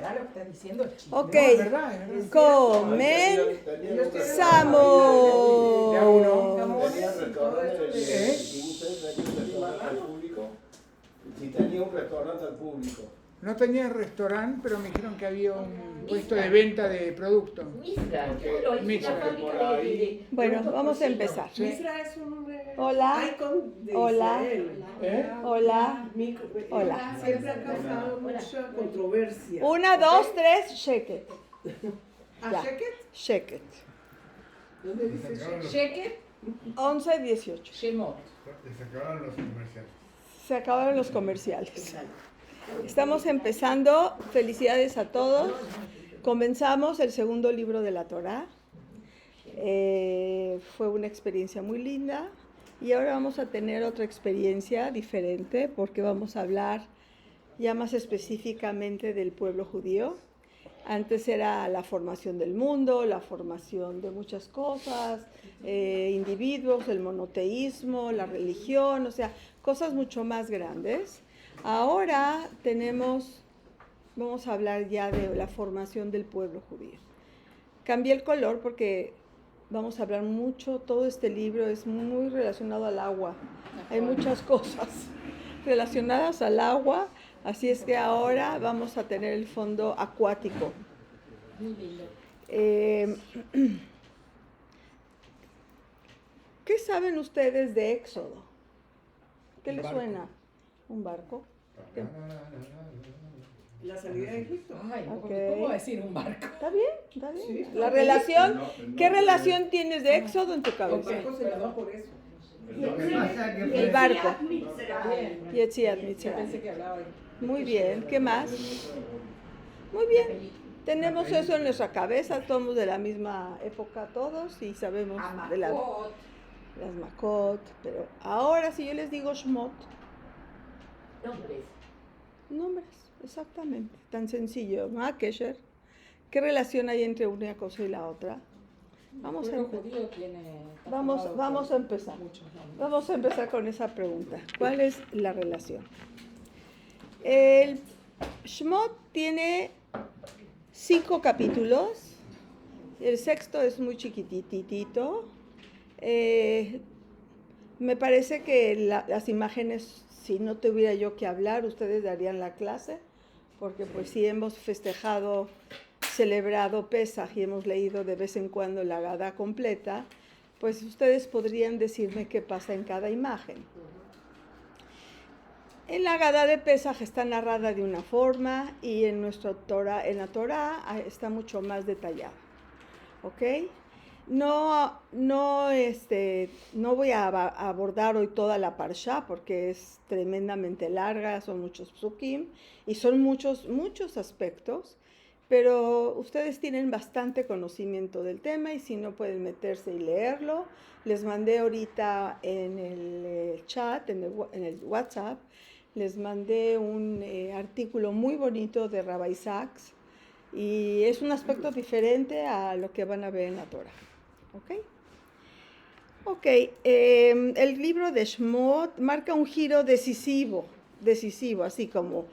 verdad lo que estás diciendo es chido. Ok, No, es verdad. comenzamos. De a uno. Tenía restaurante de 15, restaurante al público. Si tenía un restaurante al público. No tenía restaurante, pero me dijeron que había un puesto de venta de productos. Misra, Porque Misra, fábrica de Bueno, vamos a empezar. Sí. Misra es un Hola. icon de Hola. Israel. Hola. Hola. Siempre ha causado mucha controversia. 1, 2, 3, shake it. ¿A Ya. Sheket? Shake it. ¿Dónde dice Sheket? Sheket, 11, 18. Shemot. Se acabaron los comerciales. Se acabaron los comerciales. Estamos empezando. Felicidades a todos. Comenzamos el segundo libro de la Torá. Fue una experiencia muy linda. Y ahora vamos a tener otra experiencia diferente porque vamos a hablar ya más específicamente del pueblo judío. Antes era la formación del mundo, la formación de muchas cosas, individuos, el monoteísmo, la religión, o sea, cosas mucho más grandes. Ahora vamos a hablar ya de la formación del pueblo judío. Cambié el color porque vamos a hablar mucho, todo este libro es muy relacionado al agua. Hay muchas cosas relacionadas al agua, así es que ahora vamos a tener el fondo acuático. Muy lindo. ¿Qué saben ustedes de Éxodo? ¿Qué Un les barco. suena? ¿Un barco? La salida de Egipto. Ay, no, Ok. ¿cómo decir un barco? ¿Está bien? ¿Está bien? Sí, está La bien. relación, No, ¿qué no, relación tienes de Éxodo en tu Los cabeza? barcos se llaman por eso. El barco. Bien. Yetziat Yo Mitzrayim. pensé que hablaba de... Muy bien, ¿qué más? Muy bien, tenemos eso en nuestra cabeza, somos de la misma época todos y sabemos de las Makot, pero ahora si yo les digo Shmot, nombres. nombres, exactamente, tan sencillo, ¿no? Kesher, ¿qué relación hay entre una cosa y la otra? Vamos a El pueblo empezar. judío tiene... Vamos a empezar. Muchos nombres. Vamos a empezar con esa pregunta. ¿Cuál es la relación? El Shmot tiene 5 capítulos. El sexto es muy chiquititito. Me parece que las imágenes, si no tuviera yo que hablar, ustedes darían la clase, porque pues sí hemos celebrado Pesaj y hemos leído de vez en cuando la Haggadah completa, pues ustedes podrían decirme qué pasa en cada imagen. En la Haggadah de Pesaj está narrada de una forma y en la Torá está mucho más detallada. ¿Ok? No voy a abordar hoy toda la Parshá porque es tremendamente larga, son muchos psukim y son muchos aspectos, pero ustedes tienen bastante conocimiento del tema y si no pueden meterse y leerlo, les mandé ahorita en el chat, en el WhatsApp, les mandé un artículo muy bonito de Rabbi Sachs y es un aspecto diferente a lo que van a ver en la Torah. ¿Ok? El libro de Shmot marca un giro decisivo, así como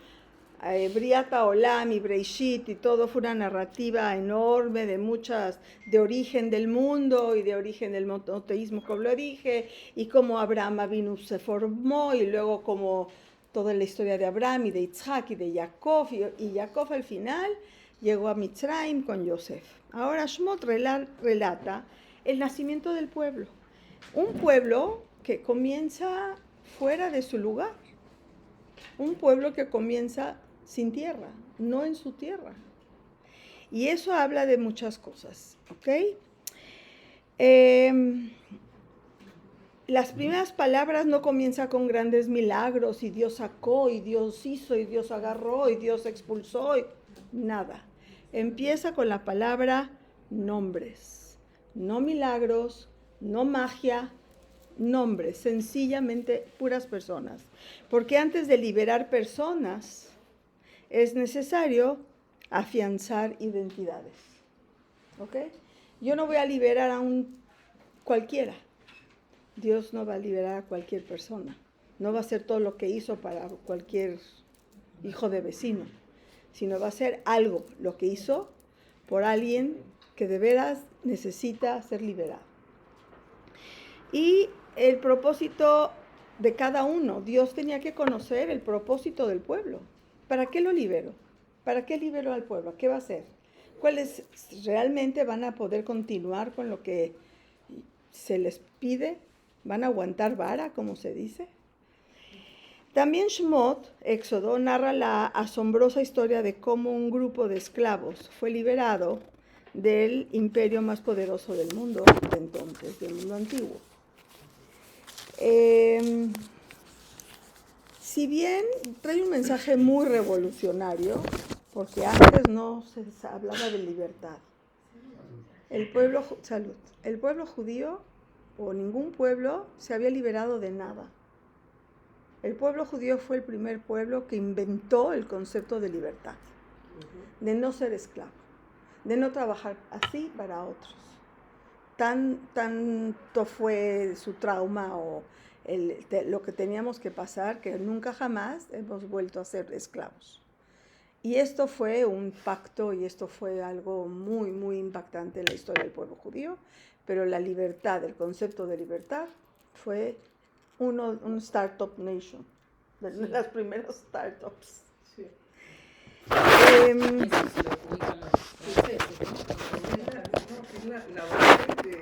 Briata Olam y Breishit y todo fue una narrativa enorme de origen del mundo y de origen del monoteísmo, como lo dije, y cómo Abraham Avinu se formó y luego como toda la historia de Abraham y de Isaac y de Jacob y Jacob al final llegó a Mitzrayim con Yosef. Ahora Shmot relata el nacimiento del pueblo, un pueblo que comienza fuera de su lugar, un pueblo que comienza sin tierra, no en su tierra. Y eso habla de muchas cosas, ¿ok? Las primeras palabras no comienzan con grandes milagros y Dios sacó y Dios hizo y Dios agarró y Dios expulsó, nada. Empieza con la palabra nombres, no milagros, no magia, nombres, sencillamente puras personas. Porque antes de liberar personas, es necesario afianzar identidades. ¿Ok? Yo no voy a liberar a un cualquiera. Dios no va a liberar a cualquier persona. No va a hacer todo lo que hizo para cualquier hijo de vecino. sino va a ser algo, lo que hizo por alguien que de veras necesita ser liberado. Y el propósito de cada uno, Dios tenía que conocer el propósito del pueblo. ¿Para qué lo liberó? ¿Para qué liberó al pueblo? ¿Qué va a hacer? ¿Cuáles realmente van a poder continuar con lo que se les pide? ¿Van a aguantar vara, como se dice? También Shmot, Éxodo, narra la asombrosa historia de cómo un grupo de esclavos fue liberado del imperio más poderoso del mundo de entonces, del mundo antiguo. Si bien trae un mensaje muy revolucionario, porque antes no se hablaba de libertad. El pueblo judío, o ningún pueblo, se había liberado de nada. El pueblo judío fue el primer pueblo que inventó el concepto de libertad, de no ser esclavo, de no trabajar así para otros. Tanto fue su trauma o lo que teníamos que pasar, que nunca jamás hemos vuelto a ser esclavos. Y esto fue un pacto y esto fue algo muy, muy impactante en la historia del pueblo judío, pero la libertad, el concepto de libertad, fue un startup nation, de las primeras startups. Sí. Eso sí lo publican los franceses, ¿no? Es la base de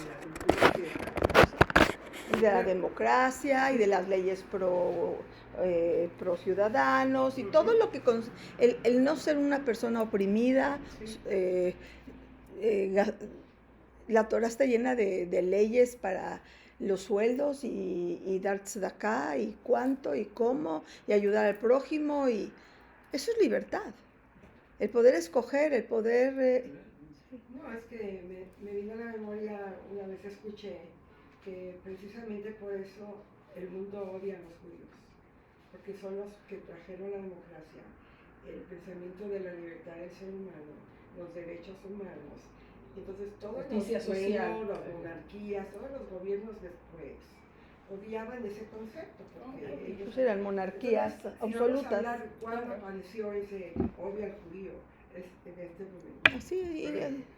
la cultura que... Y de la democracia y de las leyes pro ciudadanos y todo lo que... El no ser una persona oprimida, la Torah está llena de leyes para los sueldos y dar tzedakah y cuánto y cómo y ayudar al prójimo y eso es libertad. El poder escoger, el poder... No, es que me vino a la memoria, una vez escuché que precisamente por eso el mundo odia a los judíos, porque son los que trajeron la democracia, el pensamiento de la libertad del ser humano, los derechos humanos. Entonces todos Justicia los social. pueblos, las monarquías, todos los gobiernos después odiaban ese concepto, porque ellos Pues eran monarquías Entonces, si vamos a absolutas. hablar cuándo apareció ese odio al judío en este momento. Así,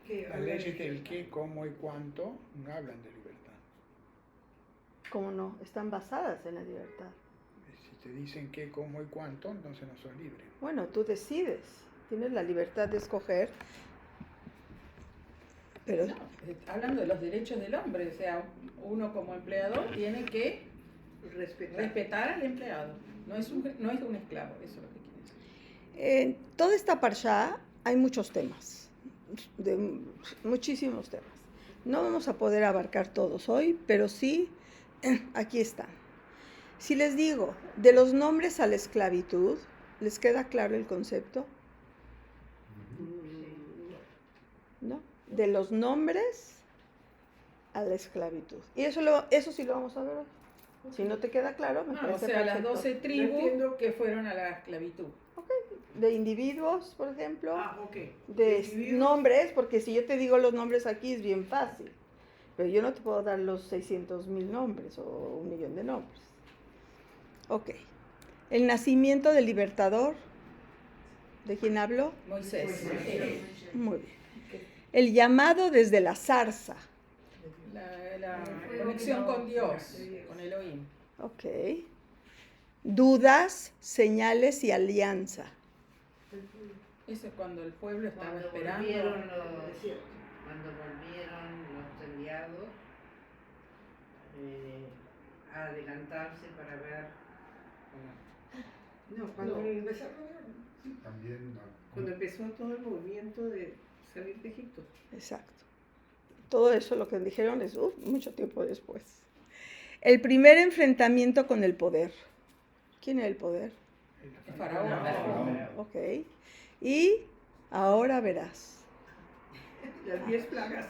Que Las leyes del qué, cómo y cuánto no hablan de libertad. ¿cómo no? Están basadas en la libertad. Si te dicen qué, cómo y cuánto, entonces no sos libre. Bueno, tú decides, tienes la libertad de escoger, pero No, hablando de los derechos del hombre, o sea, uno como empleador tiene que respetar al empleado. No es un esclavo, eso es lo que quiere decir. en toda esta parshá hay muchos temas, muchísimos temas. No vamos a poder abarcar todos hoy, pero sí, aquí están. Si les digo, de los nombres a la esclavitud, ¿les queda claro el concepto? ¿No? De los nombres a la esclavitud. Y eso sí lo vamos a ver hoy. Si no te queda claro, me O parece sea, las perfecto. 12 tribus entiendo. que fueron a la esclavitud. De individuos, por ejemplo, ok. de Individuos. nombres, porque si yo te digo los nombres aquí es bien fácil, pero yo no te puedo dar los 600,000 nombres o 1,000,000 de nombres. Ok. El nacimiento del libertador, ¿de quién hablo? Moisés. Muy bien. El llamado desde la zarza, La conexión con Dios, con Elohim. ok. Dudas, señales y alianza. Eso es cuando el pueblo estaba Cuando esperando. volvieron Es los cierto. enviados a adelantarse para ver No, cuando empezaron También cuando empezó todo el movimiento de salir de Egipto. Exacto. Todo eso lo que dijeron es mucho tiempo después. El primer enfrentamiento con el poder. ¿Quién es el poder? El faraón. Ok. Y ahora verás. Las 10 plagas.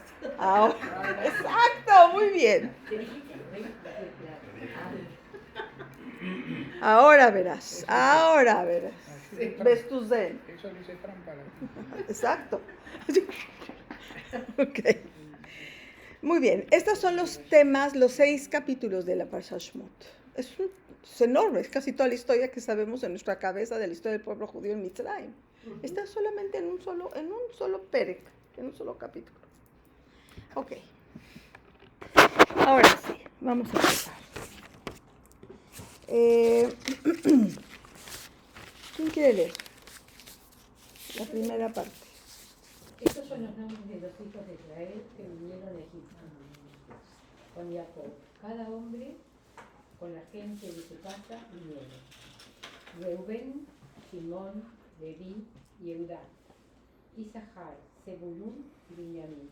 Exacto, muy bien. Ahora verás. Ves tu zen. Eso le hice trampa a la... Exacto. Ok. Muy bien. Estos son los temas, los 6 capítulos de la Parsha Shmot. Es enorme, es casi toda la historia que sabemos en nuestra cabeza de la historia del pueblo judío en Mitzrayim. Está solamente en un solo perec, en un solo capítulo. Ok. Ahora sí, vamos a empezar. ¿Quién quiere leer? La primera parte. Estos son los nombres de los hijos de Israel que vinieron a Egipto con Jacob. Cada hombre con la gente de su casa vinieron. Reubén, Simón, Leví, Yehudá, Isahar, Zebulún y Benjamín,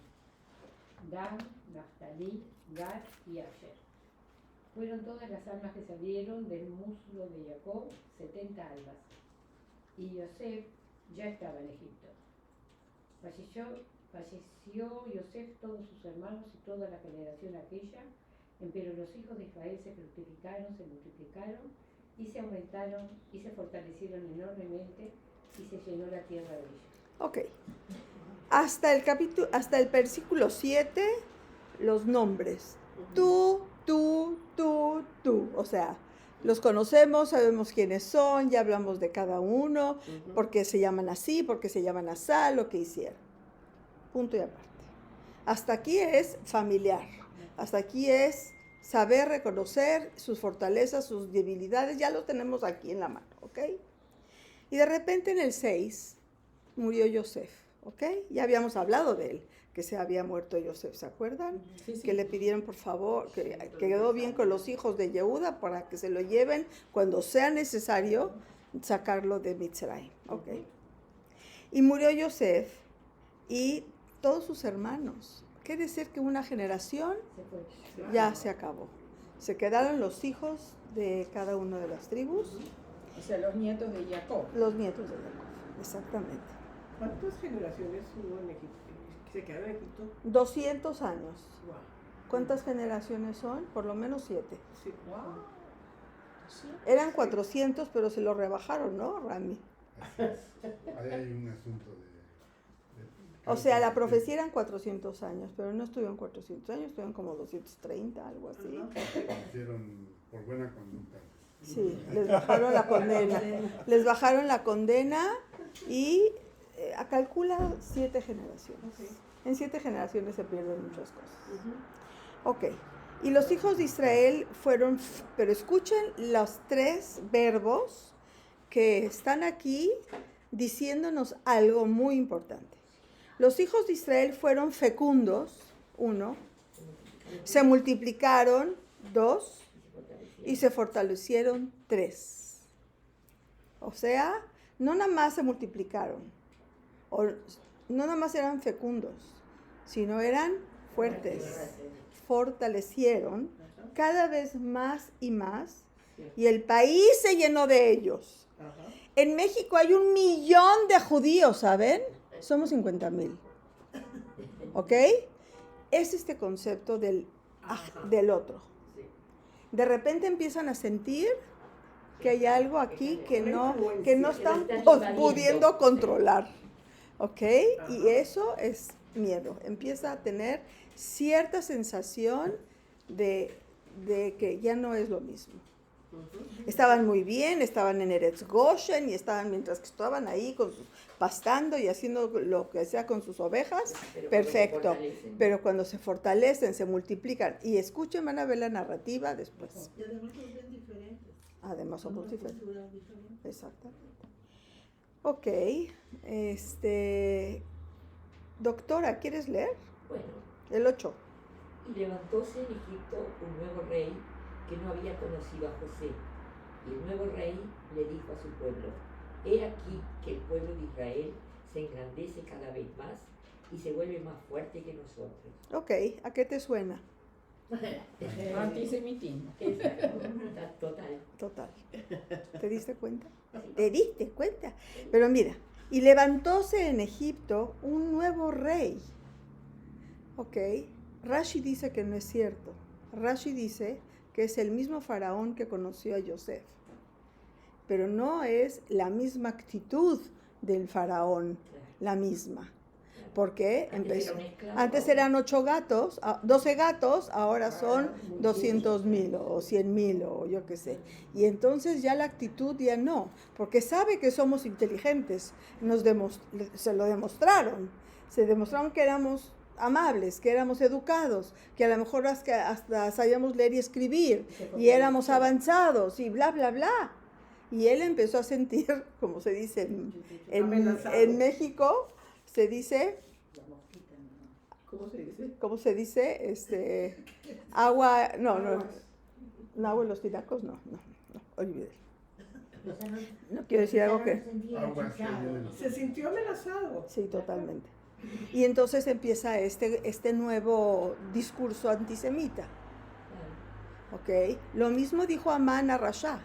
Dan, Naftalí, Gad y Asher. Fueron todas las almas que salieron del muslo de Jacob, 70 almas. Y Yosef ya estaba en Egipto. Falleció Yosef, todos sus hermanos y toda la generación aquella, pero los hijos de Israel se fructificaron, se multiplicaron y se aumentaron y se fortalecieron enormemente y se llenó la tierra de ellos. Ok. Hasta el versículo 7, los nombres. Tú. O sea, los conocemos, sabemos quiénes son, ya hablamos de cada uno, por qué se llaman así, por qué se llaman asá, lo que hicieron. Punto y aparte. Hasta aquí es familiar. Hasta aquí es saber reconocer sus fortalezas, sus debilidades, ya lo tenemos aquí en la mano, ¿ok? Y de repente en el 6 murió Yosef, ¿ok? Ya habíamos hablado de él, que se había muerto Yosef, ¿se acuerdan? Sí, sí. Que le pidieron por favor, que quedó bien con los hijos de Yehuda para que se lo lleven cuando sea necesario sacarlo de Mitzrayim, ¿ok? Y murió Yosef y todos sus hermanos. Quiere decir que una generación Se fue. ya se acabó. Se quedaron los hijos de cada una de las tribus, O sea, los nietos de Jacob. los nietos de Jacob, exactamente. ¿Cuántas generaciones hubo en Egipto? ¿Se quedaron en Egipto? 200 años. Wow. ¿Cuántas generaciones son? Por lo menos 7. Sí. Wow. Eran 400, pero se lo rebajaron, ¿no, Rami? Así es. Ahí hay un asunto de O sea, la profecía eran 400 años, pero no estuvieron 400 años, estuvieron como 230, algo así. hicieron por buena conducta. Sí, les bajaron la condena. Les bajaron la condena y calcula 7 generaciones. En 7 generaciones se pierden muchas cosas. Ok. Y los hijos de Israel fueron, pero escuchen los 3 verbos que están aquí diciéndonos algo muy importante. Los hijos de Israel fueron fecundos, 1, se multiplicaron, 2, y se fortalecieron, 3. O sea, no nada más se multiplicaron, o no nada más eran fecundos, sino eran fuertes. Fortalecieron cada vez más y más, y el país se llenó de ellos. En México hay 1 millón de judíos, ¿saben? Somos 50,000. ¿Ok? Es este concepto del otro. De repente empiezan a sentir que hay algo aquí que no están pudiendo controlar. ¿Ok? Y eso es miedo. Empieza a tener cierta sensación de que ya no es lo mismo. Estaban muy bien, estaban en Eretz Goshen y mientras que estaban ahí pastando y haciendo lo que sea con sus ovejas, perfecto. Pero cuando se fortalecen, se multiplican y escuchen, van a ver la narrativa después. Y además los ven diferentes. Además somos Una diferentes. cultura diferente. Exactamente. Ok, doctora, ¿quieres leer? Bueno, El 8. y levantóse en Egipto un nuevo rey que no había conocido a José. Y el nuevo rey le dijo a su pueblo: he aquí que el pueblo de Israel se engrandece cada vez más y se vuelve más fuerte que nosotros. Ok, ¿a qué te suena? Antisemitismo. Total. Total. ¿Te diste cuenta? ¿Te diste cuenta? Pero mira, y levantóse en Egipto un nuevo rey. Ok, Rashi dice que no es cierto. Rashi dice que es el mismo faraón que conoció a Yosef. Pero no es la misma actitud del faraón, la misma. ¿Por qué? Antes era un esclavo. Antes eran 8 gatos, 12 gatos, ahora son 200.000 o 100.000 o yo qué sé. Y entonces ya la actitud ya no, porque sabe que somos inteligentes. Se lo demostraron. Se demostraron que éramos amables, que éramos educados, que a lo mejor hasta sabíamos leer y escribir, y éramos avanzados, y bla, bla, bla. Y él empezó a sentir, como se dice en México, se dice, ¿cómo se dice? Agua, no, agua en los tinacos, no, olvídelo. No quiero decir algo que... Se sintió amenazado. Sí, totalmente. Y entonces empieza este nuevo discurso antisemita. ¿Ok? Lo mismo dijo Amán a Rasha.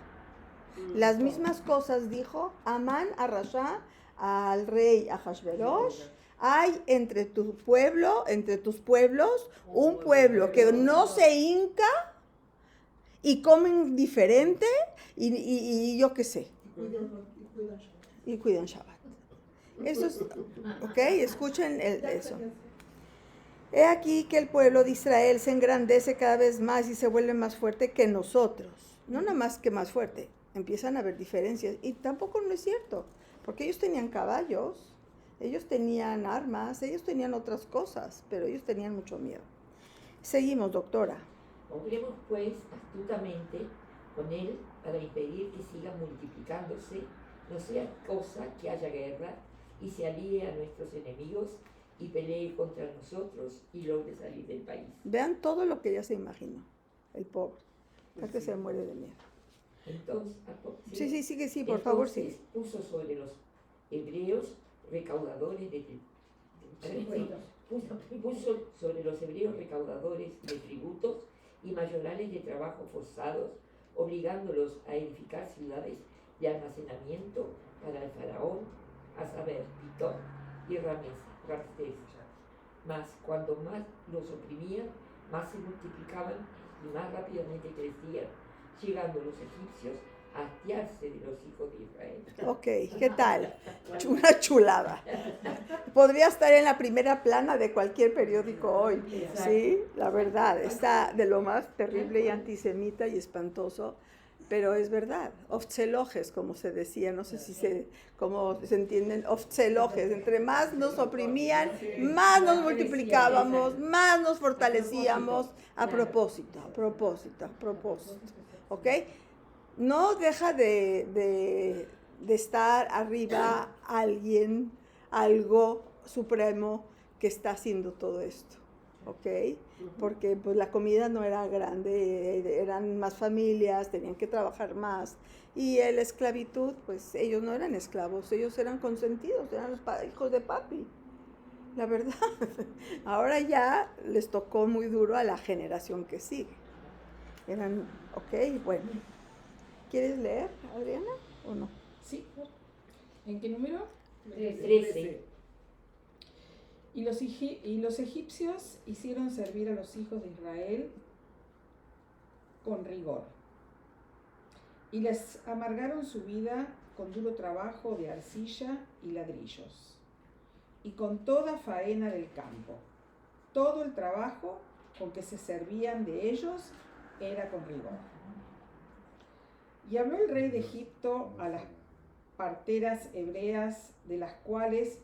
Las mismas cosas dijo Amán a Rasha, al rey Ahasverosh. Hay entre tu pueblo, entre tus pueblos, un pueblo que no se hinca y comen diferente y yo qué sé. Y cuidan Shabbat. Eso es, ok, escuchen eso. He aquí que el pueblo de Israel se engrandece cada vez más y se vuelve más fuerte que nosotros. No nada más que más fuerte, empiezan a haber diferencias. Y tampoco no es cierto, porque ellos tenían caballos, ellos tenían armas, ellos tenían otras cosas, pero ellos tenían mucho miedo. Seguimos, doctora. Obremos pues astutamente con él para impedir que siga multiplicándose, no sea cosa que haya guerra y se alíe a nuestros enemigos y pelee contra nosotros y logre salir del país. Vean todo lo que ella se imaginó, el pobre, hasta que se muere de miedo. Entonces, sí, por favor, sí. Puso sobre los hebreos recaudadores puso sobre los hebreos recaudadores de tributos y mayorales de trabajo forzados, obligándolos a edificar ciudades de almacenamiento para el faraón, a saber, Pitón y Ramsés. Mas cuando más los oprimían, más se multiplicaban y más rápidamente crecían, llegando los egipcios a hastiarse de los hijos de Israel. Ok, ¿qué tal? Una chulada. Podría estar en la primera plana de cualquier periódico hoy, ¿sí? La verdad, está de lo más terrible y antisemita y espantoso, pero es verdad. Ofzelojes, como se decía, no sé cómo se entienden, ofzelojes. Entre más nos oprimían, más nos multiplicábamos, más nos fortalecíamos. A propósito. ¿Ok? No deja de estar arriba alguien, algo supremo que está haciendo todo esto, ¿ok? Porque pues la comida no era grande, eran más familias, tenían que trabajar más. Y la esclavitud, pues ellos no eran esclavos, ellos eran consentidos, eran los hijos de papi. La verdad, ahora ya les tocó muy duro a la generación que sigue. Bueno. ¿Quieres leer, Adriana, o no? Sí. ¿En qué número? 13. Y los egipcios hicieron servir a los hijos de Israel con rigor. Y les amargaron su vida con duro trabajo de arcilla y ladrillos. Y con toda faena del campo. Todo el trabajo con que se servían de ellos era con rigor. Y habló el rey de Egipto a las parteras hebreas, de las cuales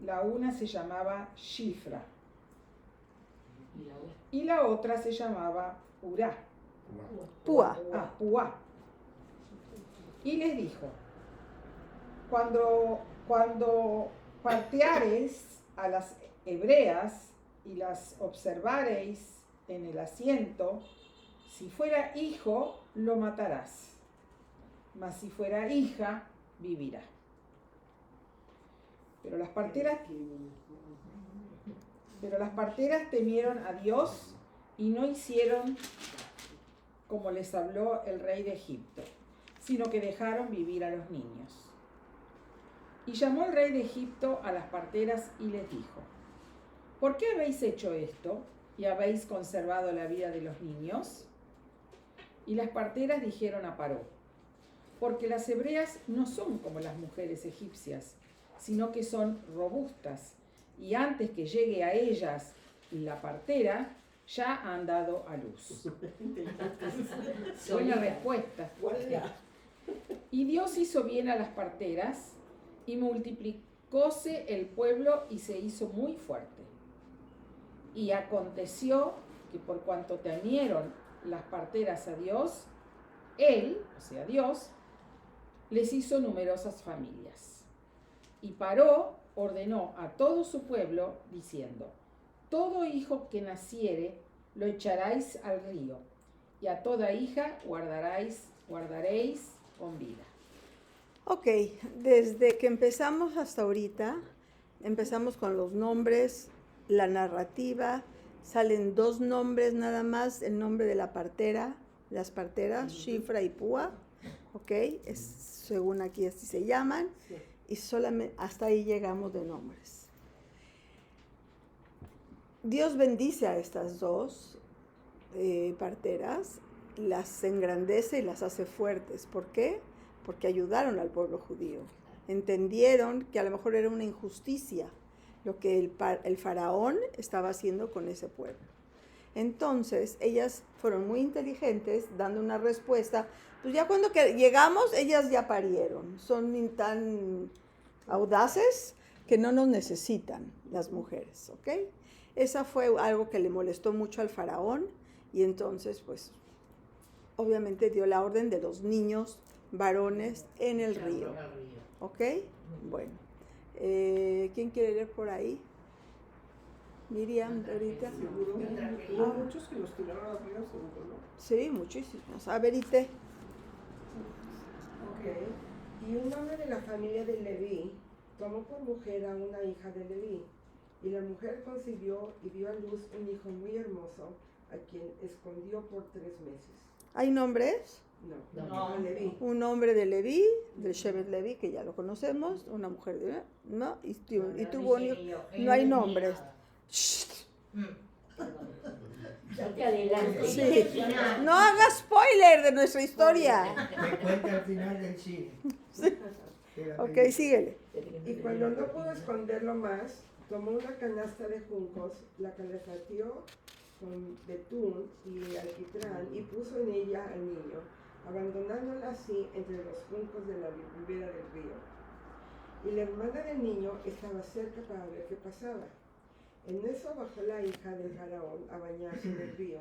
la una se llamaba Shifra y la otra se llamaba Purá. Púa. Y les dijo, cuando parteareis a las hebreas y las observareis en el asiento, si fuera hijo, lo matarás. Mas si fuera hija, vivirá. Pero las parteras temieron a Dios y no hicieron como les habló el rey de Egipto, sino que dejaron vivir a los niños. Y llamó el rey de Egipto a las parteras y les dijo, ¿por qué habéis hecho esto y habéis conservado la vida de los niños? Y las parteras dijeron a Paró, porque las hebreas no son como las mujeres egipcias, sino que son robustas y antes que llegue a ellas la partera, ya han dado a luz. Buena respuesta. Y Dios hizo bien a las parteras, y multiplicóse el pueblo y se hizo muy fuerte. Y aconteció que por cuanto temieron las parteras a Dios, Él, o sea Dios, les hizo numerosas familias. Y Paró ordenó a todo su pueblo, diciendo: todo hijo que naciere lo echaréis al río, y a toda hija guardaréis con vida. Ok, desde que empezamos hasta ahorita, empezamos con los nombres, la narrativa, salen 2 nombres nada más, el nombre de la partera, las parteras, Shifra y Púa, ok, según aquí así se llaman, y solamente hasta ahí llegamos de nombres. Dios bendice a estas 2 parteras, las engrandece y las hace fuertes. ¿Por qué? Porque ayudaron al pueblo judío. Entendieron que a lo mejor era una injusticia lo que el faraón estaba haciendo con ese pueblo. Entonces, ellas fueron muy inteligentes, dando una respuesta. Pues ya cuando llegamos, ellas ya parieron. Son tan audaces que no nos necesitan las mujeres, ¿ok? Esa fue algo que le molestó mucho al faraón, y entonces, pues, obviamente dio la orden de los niños varones en el río. ¿Ok? Bueno. ¿Quién quiere leer por ahí? Miriam, ahorita. Hubo muchos que los tiraron al río, seguro, ¿no? Sí, muchísimos. A ver, Ite. Ok. Y un hombre de la familia de Leví tomó por mujer a una hija de Leví. Y la mujer concibió y dio a luz un hijo muy hermoso, a quien escondió por 3 meses. ¿Hay nombres? No. Leví. Un hombre de Leví, del Shevet Leví, que ya lo conocemos, una mujer de... ¿no? Y tuvo un hijo. No hay nombres. No te adelantes. Sí. No hagas spoiler de nuestra historia. Me cuenta al final del cine. Sí. Ok, síguele. Y cuando no pudo esconderlo más, tomó una canasta de juncos, la calafateó con betún y alquitrán y puso en ella al niño, abandonándola así entre los juncos de la ribera del río. Y la hermana del niño estaba cerca para ver qué pasaba. En eso bajó la hija del faraón a bañarse en el río.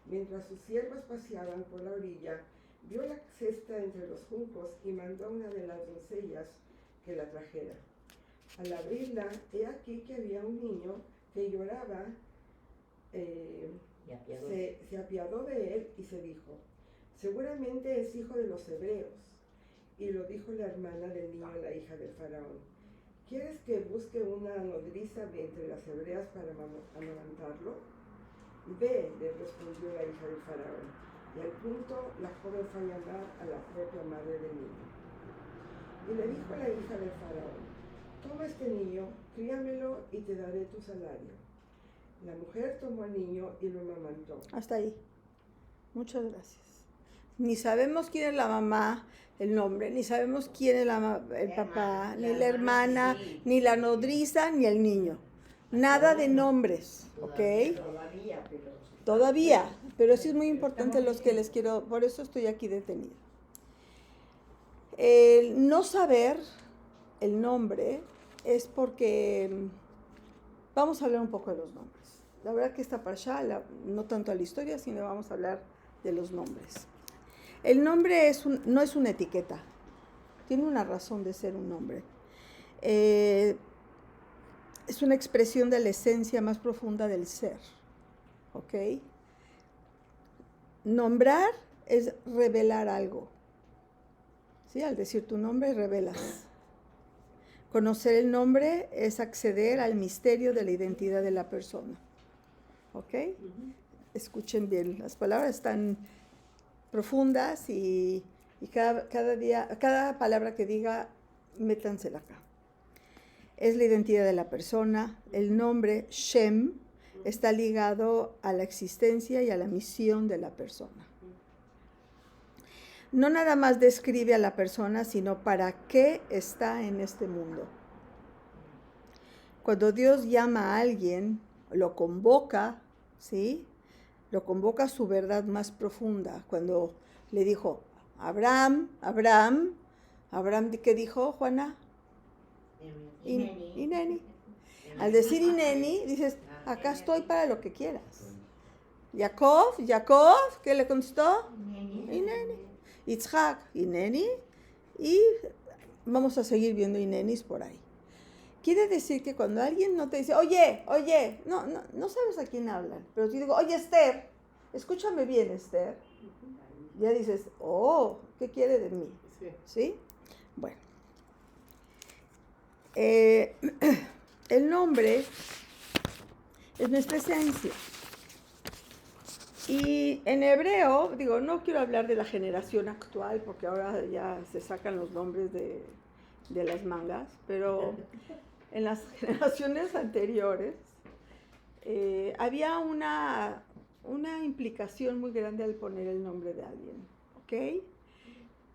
Mientras sus siervas paseaban por la orilla, vio la cesta entre los juncos y mandó a una de las doncellas que la trajera. Al abrirla, he aquí que había un niño que lloraba. Se apiadó de él y se dijo: seguramente es hijo de los hebreos. Y lo dijo la hermana del niño a la hija del faraón: ¿quieres que busque una nodriza de entre las hebreas para amamantarlo? Ve, le respondió la hija del faraón. Y al punto la joven fue a llamar a la propia madre del niño. Y le dijo a la hija del faraón: toma este niño, críamelo y te daré tu salario. La mujer tomó al niño y lo amamantó. Hasta ahí. Muchas gracias. Ni sabemos quién es la mamá, el nombre, ni sabemos quién es el papá, ni la hermana, ni la nodriza, ni el niño. Nada de nombres, ¿ok? Todavía, pero sí es muy importante los que les quiero, por eso estoy aquí detenida. El no saber el nombre es porque vamos a hablar un poco de los nombres. La verdad que esta parashá, no tanto a la historia, sino vamos a hablar de los nombres. El nombre no es una etiqueta, tiene una razón de ser un nombre. Es una expresión de la esencia más profunda del ser, ¿ok? Nombrar es revelar algo, ¿sí? Al decir tu nombre, revelas. Conocer el nombre es acceder al misterio de la identidad de la persona, ¿ok? Escuchen bien, las palabras están profundas y cada palabra que diga, métansela acá. Es la identidad de la persona. El nombre Shem está ligado a la existencia y a la misión de la persona. No nada más describe a la persona, sino para qué está en este mundo. Cuando Dios llama a alguien, lo convoca, ¿sí? Lo convoca a su verdad más profunda. Cuando le dijo, Abraham, ¿qué dijo, Juana? Ineni. Al decir Ineni, dices, acá estoy para lo que quieras. Jacob, ¿qué le contestó? Ineni. Itzhak, Ineni. Y vamos a seguir viendo Inenis por ahí. Quiere decir que cuando alguien no te dice, oye, no sabes a quién hablan, pero si digo, oye, Esther, escúchame bien, Esther, ya dices, oh, ¿qué quiere de mí? ¿Sí? Bueno. El nombre es nuestra esencia. Y en hebreo, digo, no quiero hablar de la generación actual, porque ahora ya se sacan los nombres de las mangas, pero en las generaciones anteriores había una implicación muy grande al poner el nombre de alguien, ¿ok?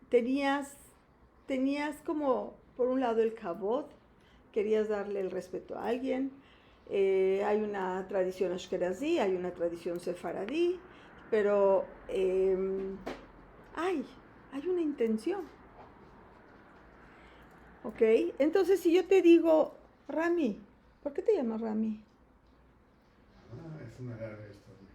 Tenías como, por un lado, el kavod, querías darle el respeto a alguien. Hay una tradición ashkenazí, hay una tradición sefaradí, pero hay una intención. ¿Ok? Entonces, si yo te digo, Rami, ¿por qué te llamas Rami? Es una larga historia.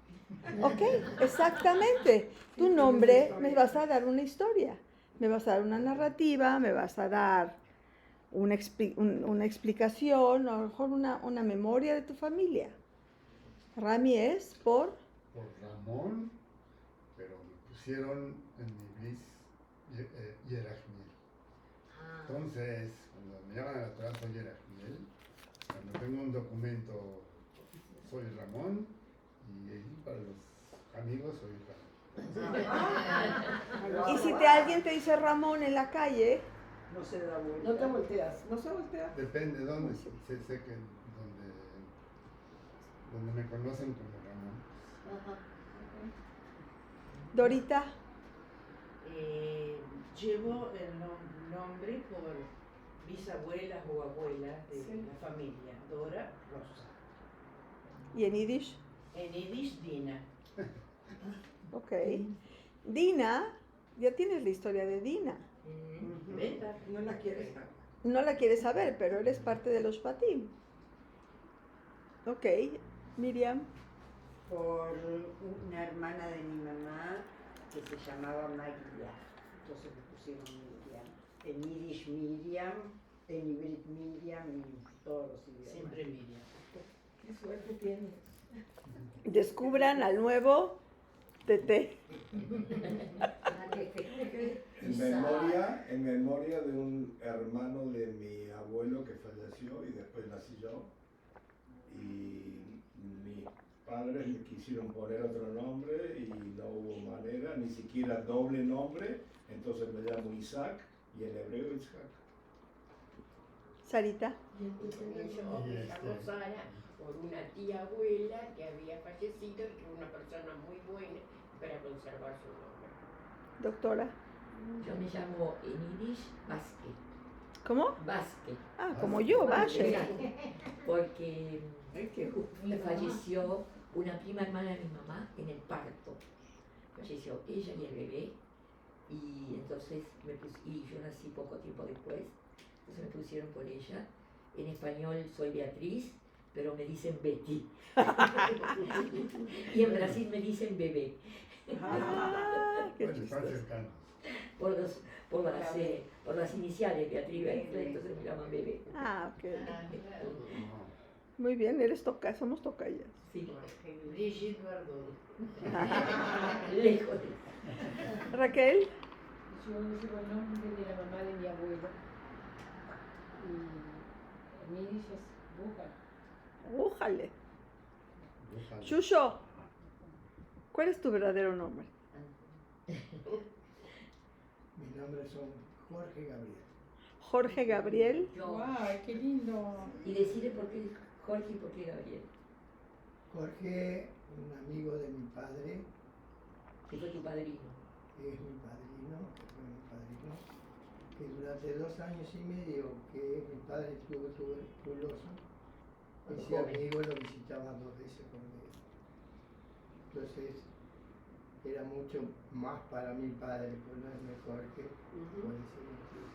Ok, exactamente. Tu nombre me vas a dar una historia, me vas a dar una narrativa, me vas a dar una explicación, a lo mejor una memoria de tu familia. Rami es por Ramón, pero me pusieron en mi bris Yerachmiel. Entonces, cuando me llaman a la Torah soy Yerachmiel, cuando tengo un documento soy Ramón, y para los amigos soy Ramón. Y si alguien te dice Ramón en la calle, No se da vuelta. No te volteas, no se voltea. Depende de dónde, sé que donde me conocen como Ramón. Ajá. Dorita, Llevo el nombre por bisabuelas o abuelas de la familia. Dora, Rosa. ¿y en Yiddish? En Yiddish, Dina. Ok. Dina, ya tienes la historia de Dina. ¿Verdad? No la quieres. No la quieres saber, pero eres parte de los Patim. Ok, Miriam. Por una hermana de mi mamá que se llamaba María. Entonces me pusieron Miriam. En Yiddish Miriam, en Ibrit Miriam y todos los idiomas. Siempre Miriam. Qué suerte tienes. Descubran al nuevo Tete. En memoria de un hermano de mi abuelo que falleció y después nací yo. Y mis padres me quisieron poner otro nombre y no hubo manera, ni siquiera doble nombre, entonces me llamo Isaac y en hebreo Isaac. Sarita. Yo me llamo Sara por una tía abuela que había fallecido y que era una persona muy buena para conservar su nombre. Doctora. Yo me llamo en Yiddish Vázquez. ¿Cómo? Vázquez. Ah, como yo, Valle. Porque falleció una prima hermana de mi mamá en el parto. Falleció ella y el bebé. Y entonces y yo nací poco tiempo después. Entonces me pusieron por ella. En español soy Beatriz, pero me dicen Betty. Y en Brasil me dicen bebé. Qué Bueno, están chistoso. cercanos. Por las iniciales, Beatriz, entonces me llaman bebé. Ah, ok. Muy bien, somos tocayas. Sí. Brigitte Bardot. Lejos. Raquel. Yo llevo el nombre de la mamá de mi abuelo. Y en Yiddish es Buja. Újale. Shusho, ¿cuál es tu verdadero nombre? Mis nombres son Jorge Gabriel. Jorge Gabriel. ¡Guau, qué lindo! Y decirle por qué Jorge y por qué Gabriel. Jorge, un amigo de mi padre, Que fue tu padrino. que es mi padrino, que fue mi padrino, que durante 2 años y medio que mi padre estuvo tuberculoso, ese amigo lo visitaba 2 veces por mes. Entonces era mucho más para mi padre, pues no es mejor que por ese motivo.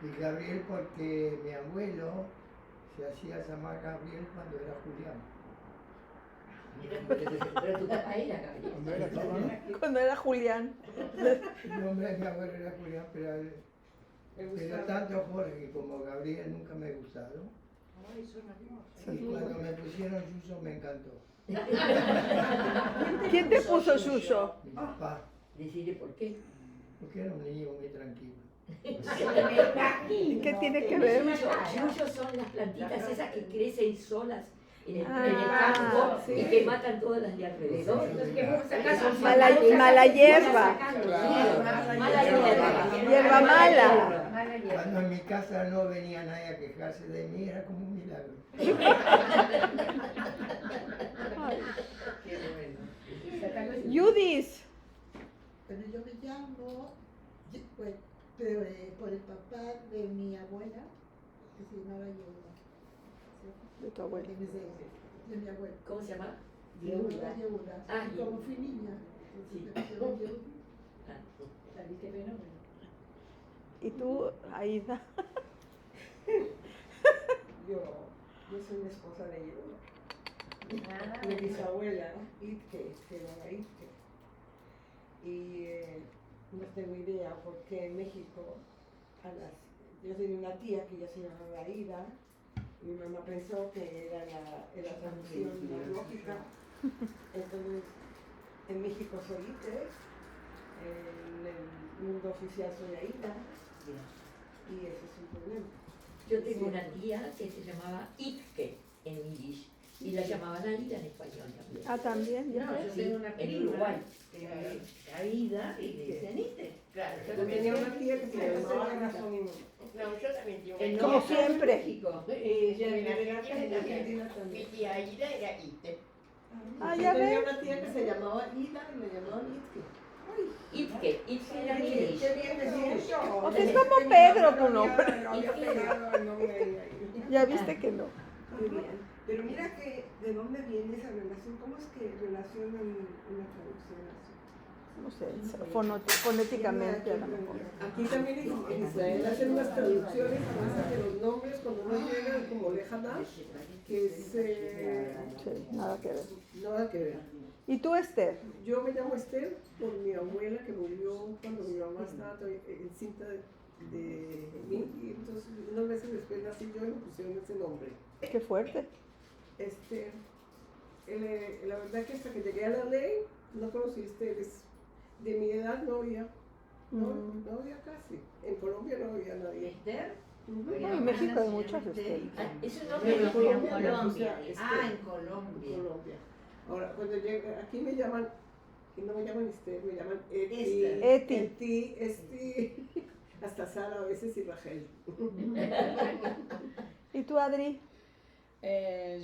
Y Gabriel porque mi abuelo se hacía llamar Gabriel cuando era Julián. Pero tu papá era Gabriel. Cuando era Julián. El nombre de mi abuelo era Julián, pero tanto Jorge que como Gabriel nunca me gustaron. Ay, son hermosos. Y cuando me pusieron Yuyo me encantó. ¿Quién te puso Yuyo? Mi papá, Decirle por qué. porque era un niño muy tranquilo. ¿Qué tiene que ver? Yuyos son las plantitas esas que crecen solas en el Ah, campo sí. y que matan todas las de alrededor. Entonces, ¿qué vamos a sacar? Son Mala hierba. Mala hierba. Hierba mala. Mala hierba. Cuando en mi casa no venía nadie a quejarse de mí, era como un milagro. Qué bueno. Judith. Bueno, yo me llamo, pues, por el papá de mi abuela, que se llamaba Yehuda. De tu abuela. De mi abuela. ¿Cómo se llama? Yehuda. Ah, Y como fui niña, entonces me pusieron Yehuda. Saliste fenómeno. ¿Y tú, Aida? Yo soy la esposa de Yehuda. Ah, Mi bisabuela, Itke, se llamaba Itke. Y no tengo idea porque en México, yo tenía una tía que ya se llamaba Aida, y mi mamá pensó que era la traducción lógica. Entonces, en México soy Itke, en el mundo oficial soy Aida, y ese es un problema. Yo tengo una tía que se llamaba Itke en yiddish y la llamaban Aida en español también. Ah, también, ya. No, yo tengo una En prima, Uruguay. Aida, y le dicen Ite. Claro, Yo tenía una tía que se llamaba Razón y Mundo. No, yo también tengo En Como siempre. México. Ella En en Argentina Argentina mi también. tía Aida era Ite. Ah, Yo ya tenía ves. una tía que se llamaba Ida y me llamaban Itke. Itke era en Qué yiddish. bien decir eso. O sea, es como Pedro tu nombre. No había pegado el nombre ahí. Ya viste que no. Muy bien. Pero mira que, ¿de dónde viene esa relación? ¿Cómo es que relacionan una traducción así? No sé, fonéticamente a lo mejor. Aquí también en Israel hacen unas traducciones a veces de los nombres cuando no llegan como lejanas, que Sí, nada que ver. nada que ver. ¿Y tú, Esther? Yo me llamo Esther por mi abuela que murió cuando mi mamá estaba encinta de mí, y entonces unos meses después nací yo y me pusieron ese nombre. Qué fuerte. Esther. La verdad que hasta que llegué a la ley no conocí Esteres. De mi edad no había. No había casi. En Colombia no había nadie. ¿Esther? En México hay muchas Esther. Es un Pero nombre en de Colombia, no, Colombia. o sea, Esther. Ah, en Colombia. En Colombia. Ahora, cuando llegué, aquí me llaman, y no me llaman Esther, me llaman Eti. Esther. Eti. Esti, hasta Sara a veces y Rachel. ¿Y tú, Adri?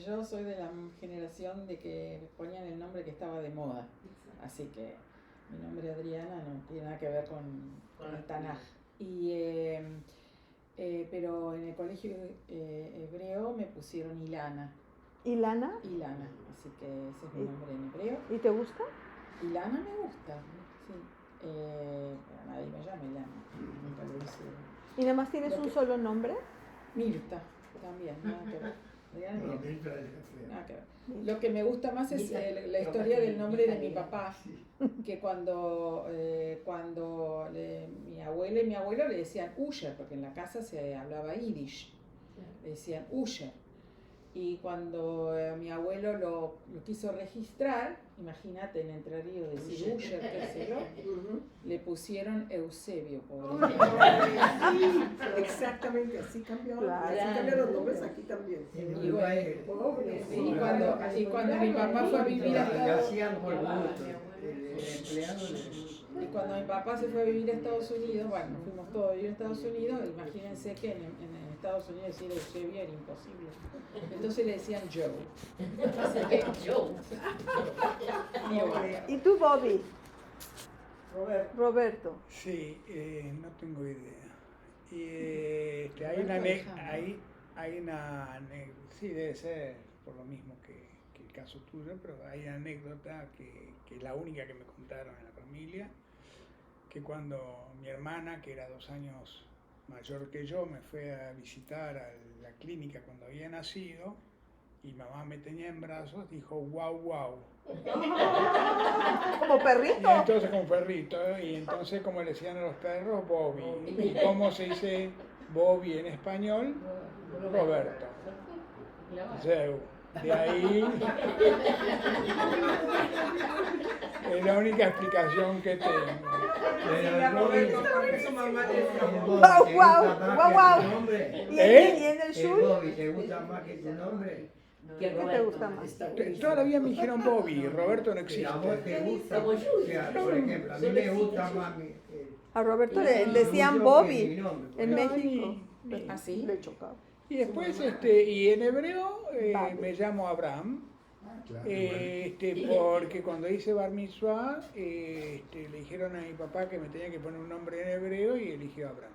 Yo soy de la generación de que ponían el nombre que estaba de moda. Así que mi nombre Adriana no tiene nada que ver con el Tanaj. Pero en el colegio hebreo me pusieron Ilana. ¿Ilana? Ilana, así que ese es mi nombre en hebreo. ¿Y te gusta? Ilana me gusta, sí. Pero nadie me llama Ilana, nunca lo hicieron. ¿Y nada más tienes Lo un que- solo nombre? Mirta, también, nada que ver. Adriana No, Mirta. Mirta es fea. Nada que ver. Lo que me gusta más es la historia del nombre de mi papá, que cuando mi abuela y mi abuelo le decían Usher, porque en la casa se hablaba yiddish, le decían Usher. Y cuando mi abuelo lo quiso registrar, imagínate en Entre Ríos decir Usher, qué sé yo, le pusieron Eusebio, pobre. Sí, exactamente, así cambiaron. Claro. Así cambian los nombres aquí también. En Y Uruguay, Pobre, Y cuando mi papá fue a vivir a lo Estados hacían por gusto. El empleado Y cuando mi papá se fue a vivir a Estados Unidos, bueno, nos fuimos todos a vivir a Estados Unidos, imagínense que en Estados Unidos decir Eusebio era imposible. Entonces le decían Joe. Así que Joe. Joe. ¿Y tú, Bobby? Roberto. Sí, no tengo idea. Y hay Hay una, sí, debe ser por lo mismo que el caso tuyo, pero hay una anécdota que es la única que me contaron en la familia, que cuando mi hermana, que era 2 años mayor que yo, me fue a visitar a la clínica cuando había nacido, y mamá me tenía en brazos, dijo guau guau. ¿Como perrito? Y entonces como perrito, y entonces como le decían a los perros, Bobby. ¿Y cómo se dice Bobby en español? Roberto. Zeu. De ahí es la única explicación que tengo. Guau, guau, guau, guau. ¿Y en el sur? Bobby, ¿te gusta más que tu nombre? ¿Qué te gusta más? Toda la vida me dijeron Bobby, Roberto no existe. ¿A vos te gusta? O sea, por ejemplo, a mí me gusta más A Roberto le decían Bobby en México. ¿Así? Le chocaba. Y después, y en hebreo me llamo Abraham, porque cuando hice Bar Mitzvah, le dijeron a mi papá que me tenía que poner un nombre en hebreo y eligió Abraham.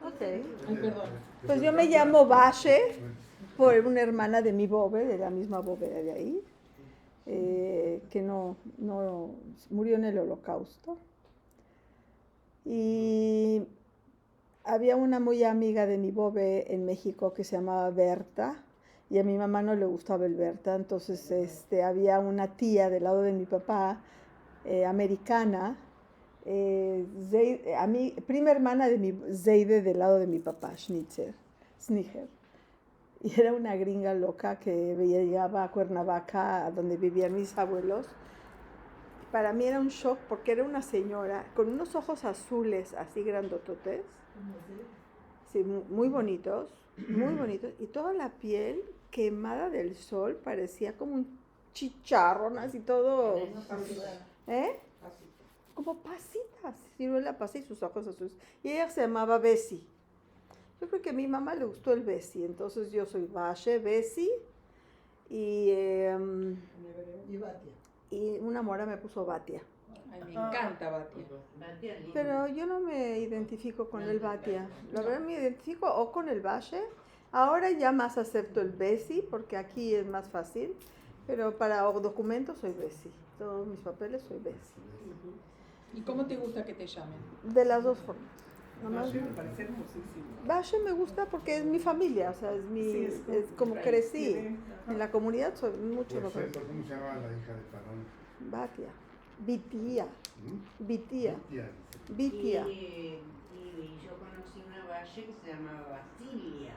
Ok. Pues yo me llamo Bashe por una hermana de mi bobe, de la misma bóveda de ahí, que no murió en el Holocausto. Y había una muy amiga de mi bobe en México que se llamaba Berta, y a mi mamá no le gustaba el Berta, entonces había una tía del lado de mi papá, americana, prima hermana de mi Zeide del lado de mi papá, Snicher. Y era una gringa loca que llegaba a Cuernavaca, a donde vivían mis abuelos. Para mí era un shock porque era una señora con unos ojos azules así grandototes, sí, muy bonitos, y toda la piel quemada del sol, parecía como un chicharrón, así todo, como pasitas, ciruela pasa y sus ojos azules. Y ella se llamaba Bessie. Yo creo que a mi mamá le gustó el Bessie, entonces yo soy Bashe, Bessie, y Batia. Y una mora me puso Batia. Ay, me encanta Batia. Pero yo no me identifico con el Batia. La verdad me identifico o con el Bashe. Ahora ya más acepto el Bessie porque aquí es más fácil. Pero para documentos soy Bessie. Todos mis papeles soy Bessie. ¿Y cómo te gusta que te llamen? De las dos formas. Bashe me parece hermosísimo. Bashe me gusta porque es mi familia, o sea, es como crecí. En la comunidad soy mucho ¿Cómo mejor. se llamaba la hija de Parón? Batia. Bitia. Bitia. Y Bitia. yo conocí una valle que se llamaba Basilia,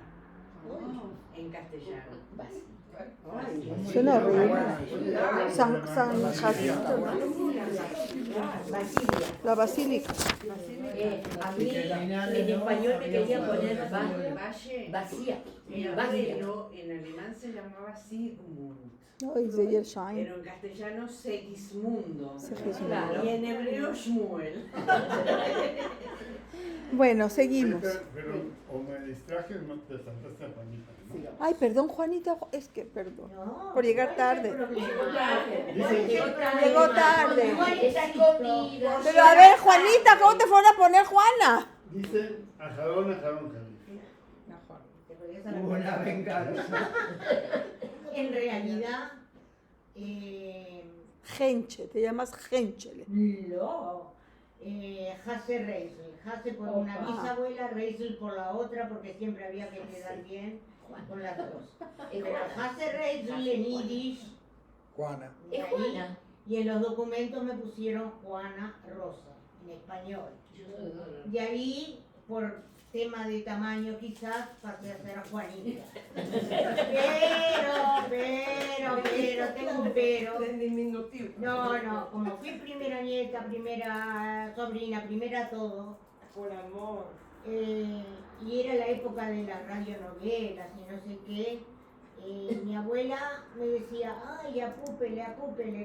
en castellano. Suena horrible. San Jacinto, ¿no? La basílica. A mí en español me quería poner vacía. Pero en alemán se llamaba Sigmund. Pero en castellano Segismundo. Segismundo. Y en hebreo Shmuel. Bueno, seguimos. Pero o me distraje o no te saltaste a Juanita, ¿no? Ay, perdón, Juanita, es que perdón. Por llegar tarde. Llegó tarde. Pero a ver, Juanita, ¿cómo te fueron a poner Juana? Dice Ajarón, Jalí. Hubo una venganza. En realidad, Genche, te llamas Genchele. no. Hase Reisel. Hase por una bisabuela, Reisel por la otra, porque siempre había que quedar bien con las dos. Pero Hase Reisel en Yiddish. Juana. Y, ahí, y en los documentos me pusieron Juana Rosa, en español. Y ahí, por tema de tamaño quizás, pasé a ser Juanita. Pero, tengo un pero. No, como fui primera nieta, primera sobrina, primera todo. Por amor. Y era la época de las radionovelas y no sé qué. Mi abuela me decía, ay, apúpele,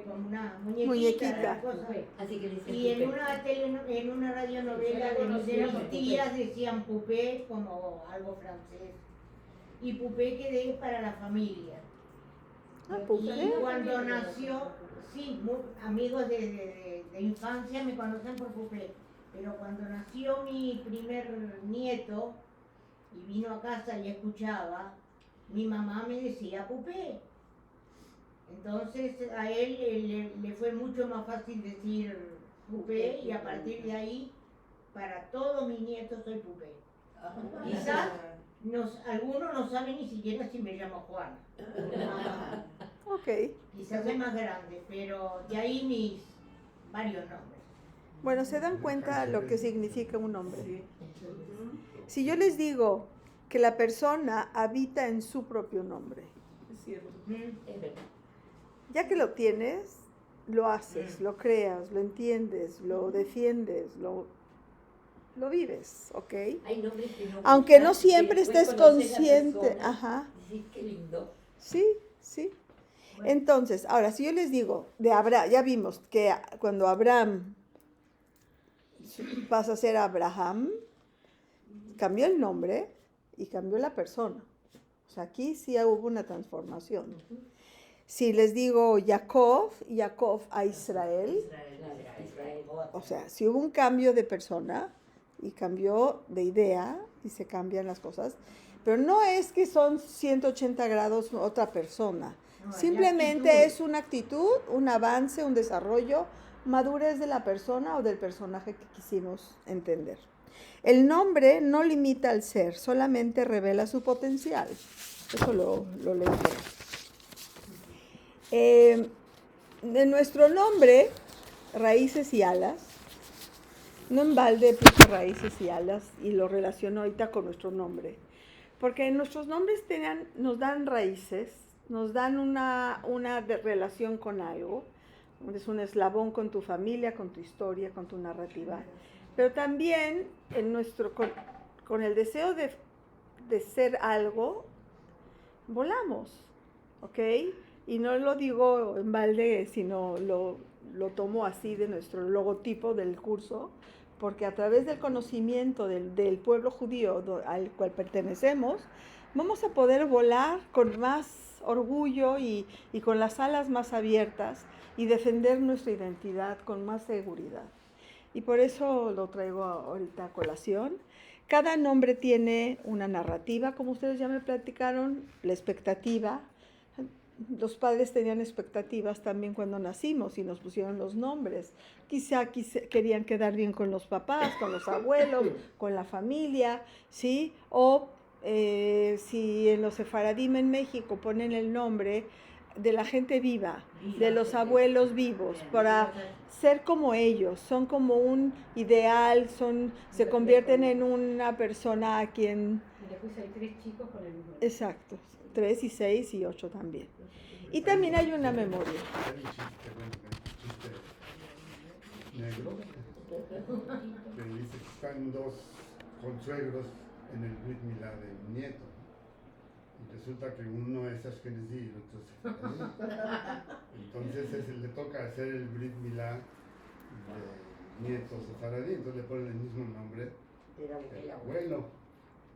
como una muñequita. Cosa. Así que dice Y en una radionovela de mis tías decían pupé como algo francés. Y pupé quedé para la familia. Y cuando nació, sí, amigos de infancia me conocen por pupé. Pero cuando nació mi primer nieto, y vino a casa y escuchaba, mi mamá me decía Pupé. Entonces a él le fue mucho más fácil decir Pupé y a partir de ahí para todos mis nietos soy Pupé. Quizás algunos no saben ni siquiera si me llamo Juana. Ok. Quizás es más grande, pero de ahí mis varios nombres. Bueno, ¿se dan cuenta lo que significa un nombre? Si yo les digo que la persona habita en su propio nombre, Es cierto. Es verdad. ya que lo tienes, lo haces, lo creas, lo entiendes, lo defiendes, lo vives, ¿ok? Hay nombres que no Aunque no gustan, siempre que después estés conoces la consciente. persona, Ajá. decís, qué lindo. Sí, sí. Entonces, ahora, si yo les digo, ya vimos que cuando Abraham pasa a ser Abraham, cambió el nombre y cambió la persona. O sea, aquí sí hubo una transformación. Si les digo Jacob a Israel, o sea, si hubo un cambio de persona y cambió de idea y se cambian las cosas, pero no es que son 180 grados otra persona. Simplemente es una actitud, un avance, un desarrollo, madurez de la persona o del personaje que quisimos entender. El nombre no limita al ser, solamente revela su potencial. Eso lo leí por ahí. De nuestro nombre, Raíces y Alas, no en balde puse Raíces y Alas y lo relaciono ahorita con nuestro nombre, porque nuestros nombres nos dan raíces, nos dan una relación con algo, es un eslabón con tu familia, con tu historia, con tu narrativa, pero también con el deseo de ser algo, volamos, ¿ok? Y no lo digo en balde, sino lo tomo así de nuestro logotipo del curso, porque a través del conocimiento del pueblo judío al cual pertenecemos, vamos a poder volar con más orgullo y con las alas más abiertas y defender nuestra identidad con más seguridad. Y por eso lo traigo ahorita a colación. Cada nombre tiene una narrativa, como ustedes ya me platicaron, la expectativa. Los padres tenían expectativas también cuando nacimos y nos pusieron los nombres. Quizá querían quedar bien con los papás, con los abuelos, con la familia, ¿sí? O si en los sefaradim en México ponen el nombre de la gente viva, de los abuelos vivos, para ser como ellos, son como un ideal, se convierten en una persona a quien... Y después hay 3 chicos con el mismo. Exacto, 3 y 6 y 8 también. Y también hay una memoria. Negro, que dice que están 2 consuegros en el Brit Milá de un nieto. Y resulta que uno es Ashkenazí y el otro es sefaradí. Entonces le toca hacer el Brit Milá de nieto sefaradí, entonces le ponen el mismo nombre el abuelo.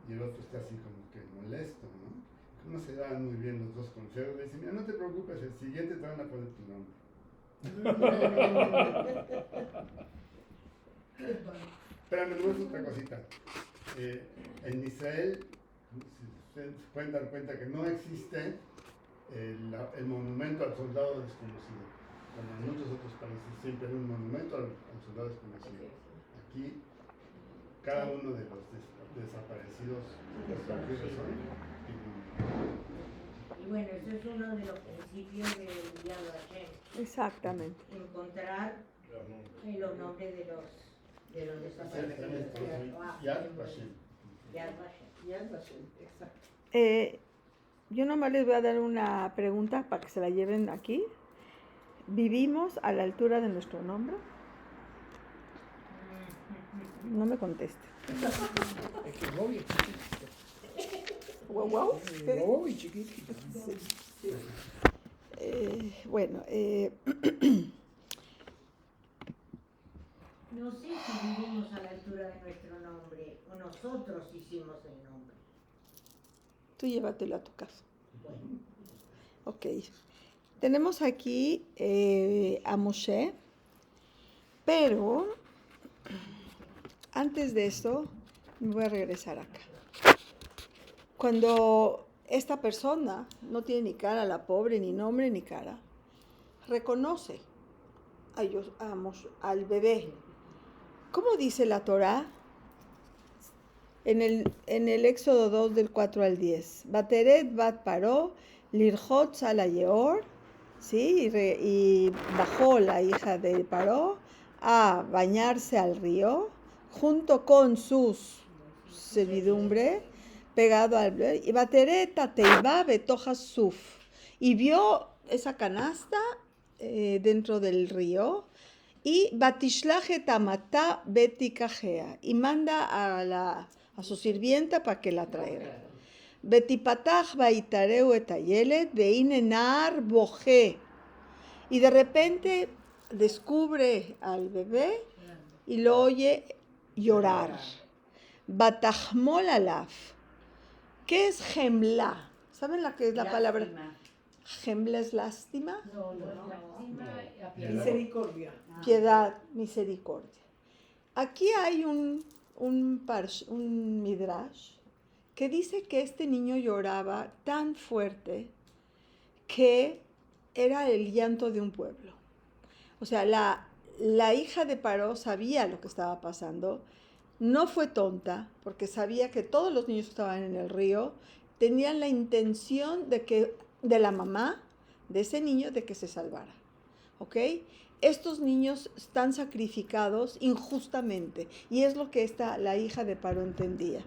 Y el otro está así como que molesto, ¿no? No se dan muy bien los 2 consejos. Le dicen, mira, no te preocupes, el siguiente te van a poner tu nombre. Pero me gusta otra cosita. En Israel, ustedes se pueden dar cuenta que no existe el monumento al soldado desconocido. Como en muchos otros países siempre hay un monumento al soldado desconocido. Aquí, cada uno de los desaparecidos por cualquier razón. Y bueno, eso es uno de los principios del Yad Vashem. Exactamente. Encontrar los nombres de los desaparecidos. Yad Vashem. Yad Vashem. Yad Vashem, exacto. Yo nomás les voy a dar una pregunta para que se la lleven aquí. ¿Vivimos a la altura de nuestro nombre? No me conteste. Es que Bobby es chiquitito. ¿Wow? Bobby chiquitito. Sí. Bueno, no sé si vivimos a la altura de nuestro nombre o nosotros hicimos el nombre. Tú llévatelo a tu casa. Bueno. Ok. Tenemos aquí a Moshe, pero antes de eso me voy a regresar acá. cuando esta persona no tiene ni cara, la pobre, ni nombre ni cara, reconoce al bebé. ¿Cómo dice la Torá? En el Éxodo 2 del 4 al 10. Bateret bat paró, lirjot ala yeor, ¿sí? Y bajó la hija de Paró a bañarse al río junto con sus servidumbre, pegado al bebé. Y Bateret teiba betoja suf. Y vio esa canasta dentro del río. Y batishlaje tamata betikajea. Y manda a su sirvienta para que la traiga. Betipatach baitareu etayelet veine nar boje. Y de repente descubre al bebé y lo oye llorar. Batachmol alaf. ¿Qué es gemla? ¿Saben la que es la palabra? Gemla es lástima. No. Misericordia. Piedad, misericordia. Aquí hay un midrash que dice que este niño lloraba tan fuerte que era el llanto de un pueblo. O sea, la hija de Paró sabía lo que estaba pasando, no fue tonta, porque sabía que todos los niños que estaban en el río tenían la intención de la mamá de ese niño de que se salvara. ¿Ok? Estos niños están sacrificados injustamente, y es lo que la hija de Paró entendía.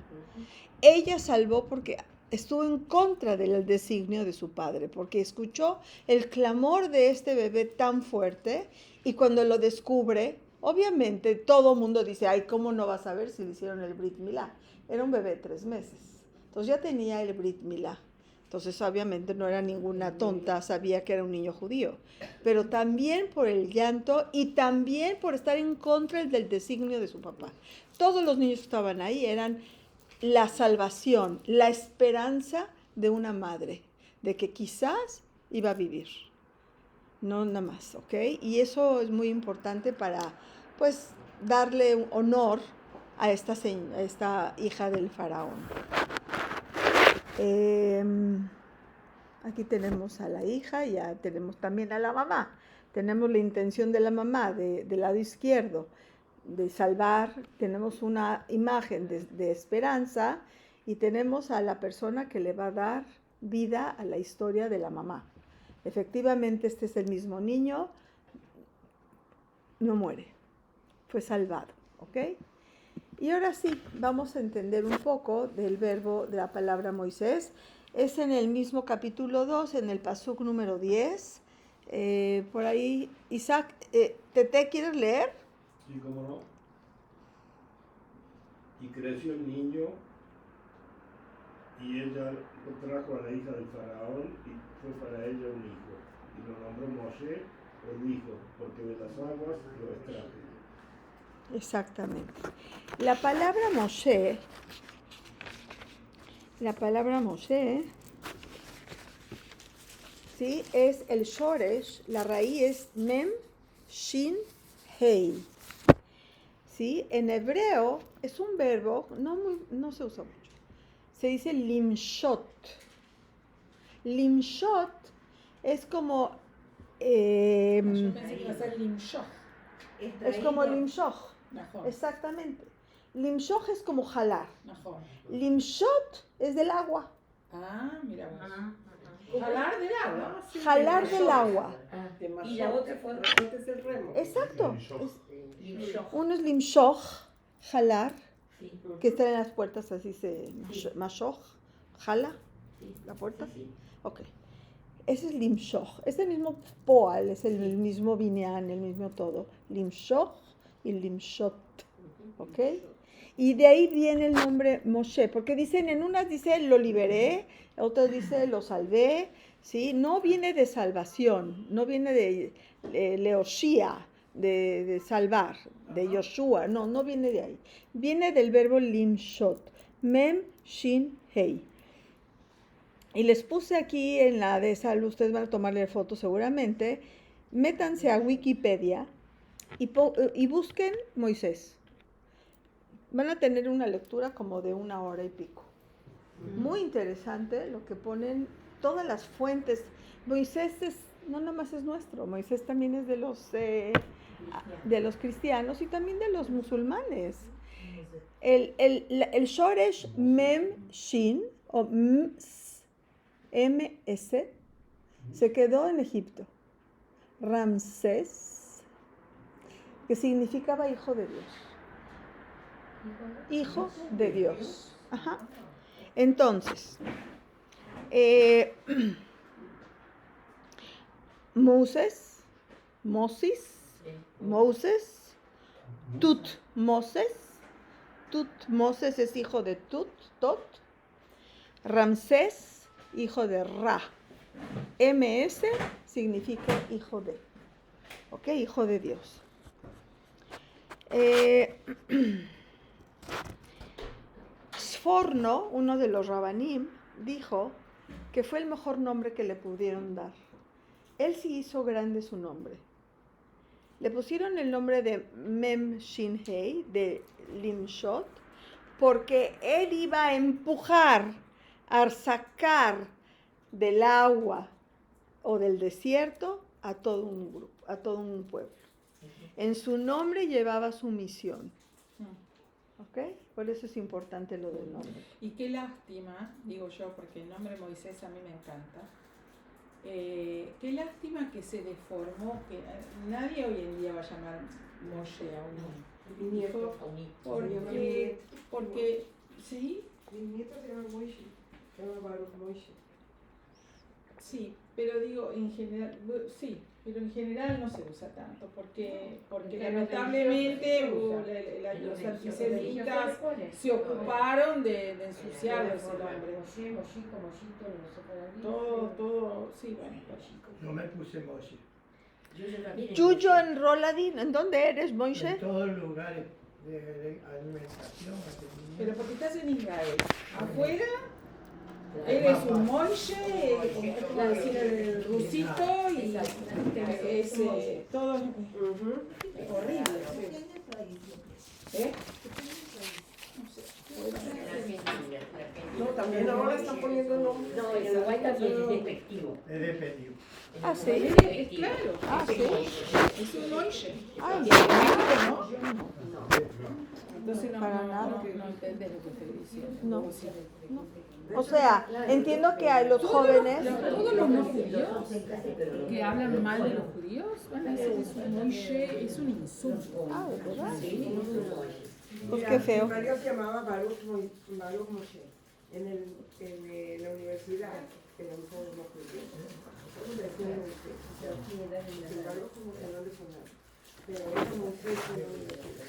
Ella salvó porque estuvo en contra del designio de su padre, porque escuchó el clamor de este bebé tan fuerte, y cuando lo descubre, obviamente todo el mundo dice, ay, ¿cómo no vas a ver si le hicieron el Brit Milá? Era un bebé de 3 meses, entonces ya tenía el Brit Milá. Entonces obviamente no era ninguna tonta, sabía que era un niño judío, pero también por el llanto y también por estar en contra del designio de su papá. Todos los niños que estaban ahí eran la salvación, la esperanza de una madre, de que quizás iba a vivir, no nada más, ¿ok? Y eso es muy importante para, pues, darle honor a esta hija del faraón. Aquí tenemos a la hija, ya tenemos también a la mamá. Tenemos la intención de la mamá del lado izquierdo, de salvar. Tenemos una imagen de esperanza y tenemos a la persona que le va a dar vida a la historia de la mamá. Efectivamente, este es el mismo niño, no muere, fue salvado, ¿ok? Y ahora sí, vamos a entender un poco del verbo de la palabra Moisés. Es en el mismo capítulo 2, en el pasuk número 10. Por ahí, Isaac, ¿Tete quieres leer? Sí, cómo no. Y creció el niño, y ella lo trajo a la hija del faraón, y fue para ella un hijo. Y lo nombró Moshe, el hijo, porque de las aguas lo extraje. Exactamente. La palabra Moshe, ¿sí? Es el shoresh, la raíz es mem, shin, hei. ¿Sí? En hebreo es un verbo, no se usa mucho. Se dice limshot. Limshot es como... es como limshoch. Exactamente. Limshoch es como jalar. Limshot es del agua. Ah, mira vos. Jalar del agua. Jalar del agua. Y la otra es el remo. Exacto. Uno es limshoch, jalar, que está en las puertas, así se mashoch, jala la puerta. Ok. Ese es limshoch. Es el mismo poal, es el mismo binyan, el mismo todo. Limshoch y limshot. ¿Ok? Y de ahí viene el nombre Moshe, porque dicen, en unas dice lo liberé, en otras dice lo salvé, ¿sí? No viene de salvación, no viene de leoshia, de salvar, de Yoshua, no viene de ahí. Viene del verbo limshot, mem, shin, hei. Y les puse aquí en la de salud, ustedes van a tomarle fotos seguramente, métanse a Wikipedia y busquen Moisés. Van a tener una lectura como de 1 hora y pico. Muy interesante lo que ponen todas las fuentes. Moisés no nada más es nuestro, Moisés también es de los cristianos y también de los musulmanes. El Shoresh Mem Shin o MS se quedó en Egipto. Ramsés, que significaba hijo de Dios. Hijo de Dios. Ajá. Entonces, Moses, Moses es hijo de Tot, Ramsés, hijo de Ra. MS significa hijo de, ¿ok? Hijo de Dios. Sforno, uno de los Rabanim, dijo que fue el mejor nombre que le pudieron dar. Él sí hizo grande su nombre. Le pusieron el nombre de Mem Shin Hei, de Limshot, porque él iba a empujar, a sacar del agua o del desierto a todo un grupo, a todo un pueblo. En su nombre llevaba su misión. ¿Ok? Por eso es importante lo del nombre. Y qué lástima, digo yo, porque el nombre Moisés a mí me encanta. Qué lástima que se deformó, que nadie hoy en día va a llamar Moshe a un hijo, porque ¿sí? Mi nieto se llama Moishe, se llama Baruch Moishe. Sí, pero digo, en general, sí, pero en general no se usa tanto, porque lamentablemente los antisemitas se ocuparon de ensuciar ese nombre. Todo, sí, bueno. No me puse Moshe. Yuyo en Roladín, ¿en dónde eres, Moishe? En todos los lugares de alimentación. Pero porque estás en Israel. Afuera eres un Moishe, como decir el rusito, y es todo horrible. ¿Eh? No, también ahora están poniendo nombres. No, en Uruguay también es despectivo. Es despectivo. Ah, sí. Claro. Ah, sí. Es un Moishe. Ah, Y sí. en México no. Entonces Para nada. no entiendes lo que estoy diciendo. No. O sea, entiendo que a los jóvenes... Todos los no judíos que hablan mal de los judíos van a decir que es un Moishe, es un insulto. Ah, ¿de verdad? Sí. Pues Mira, qué feo. Mi marido se llamaba Baruch Moshe. En la universidad, que eran todos los judíos. Todos decían el Baruch Moshe no le sonaba. Pero era Moshe en la universidad.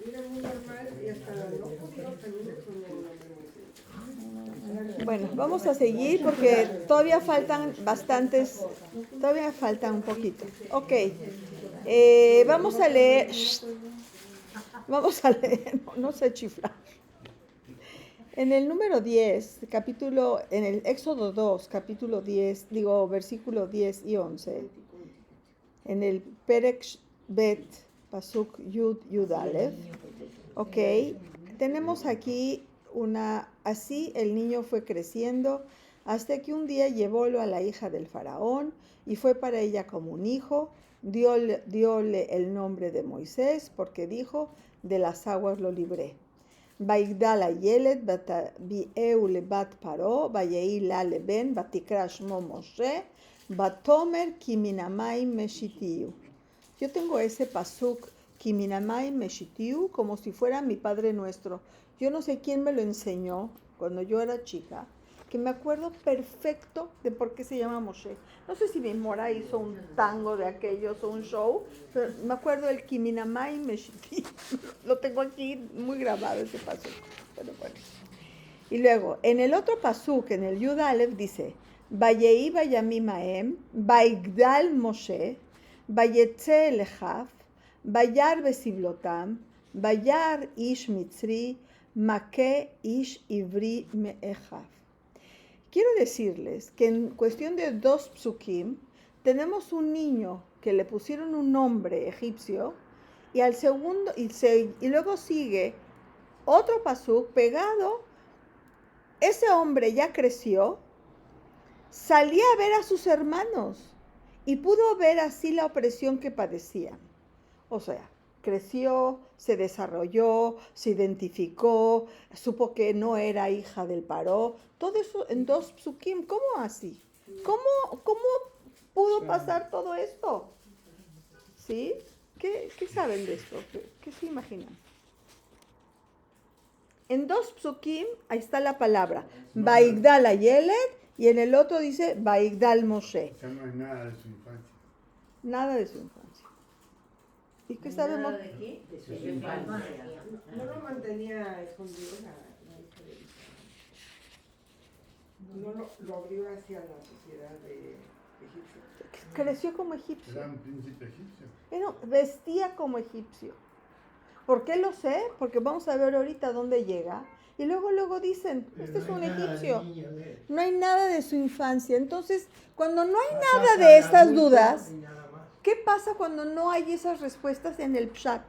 Era muy normal y hasta los judíos también le sonaba un nombre muy. Bueno, vamos a seguir porque todavía faltan bastantes, todavía falta un poquito. Ok, vamos a leer, no sé chiflar. En el número 10, en el Éxodo 2, capítulo 10, versículo 10 y 11, en el Perek Bet, Pasuk Yud Aleph, ok, tenemos aquí así el niño fue creciendo hasta que un día llevólo a la hija del faraón y fue para ella como un hijo, diole el nombre de Moisés porque dijo, de las aguas lo libré. Vaigdal ayelet bieu lebat paro, vayei la leben, batikra shmo Moshe, batomer kiminamai meshitiu. Yo tengo ese pasuk, kiminamai meshitiu, como si fuera mi Padre Nuestro. Yo no sé quién me lo enseñó cuando yo era chica, que me acuerdo perfecto de por qué se llama Moshe. No sé si mi mora hizo un tango de aquellos o un show, pero me acuerdo del Kiminamai Meshiti. Lo tengo aquí muy grabado ese pasuk. Pero bueno. Y luego, en el otro pasuk, en el Yud Aleph, dice, Vayei vayamim haem, vaigdal Moshe, vayetze elechav, vayar besiblotam, vayar ish mitzri, make ish ivri meechav. Quiero decirles que en cuestión de 2 psukim, tenemos un niño que le pusieron un nombre egipcio y al segundo y luego sigue otro pasuk pegado ese hombre ya creció, salía a ver a sus hermanos y pudo ver así la opresión que padecían. O sea, creció, se desarrolló, se identificó, supo que no era hija del Paró. Todo eso en 2 psukim. ¿Cómo así? ¿Cómo pudo pasar todo esto? ¿Sí? ¿Qué saben de esto? ¿Qué se imaginan? En 2 psukim, ahí está la palabra. Baigdal Ayelet, y en el otro dice Baigdal Moshe. O sea, no es nada de su infancia. Nada de su infancia. ¿Y qué sabemos? ¿Nada de qué? De su Sí, infancia. No lo mantenía escondido la hija de Isabel. No lo abrió hacia la sociedad de egipcia. Creció como egipcio. Era un príncipe egipcio. Vestía como egipcio. ¿Por qué lo sé? Porque vamos a ver ahorita dónde llega. Y luego dicen, este es un egipcio. No hay nada de su infancia. Entonces, cuando no hay nada de estas dudas, ¿qué pasa cuando no hay esas respuestas en el pshat?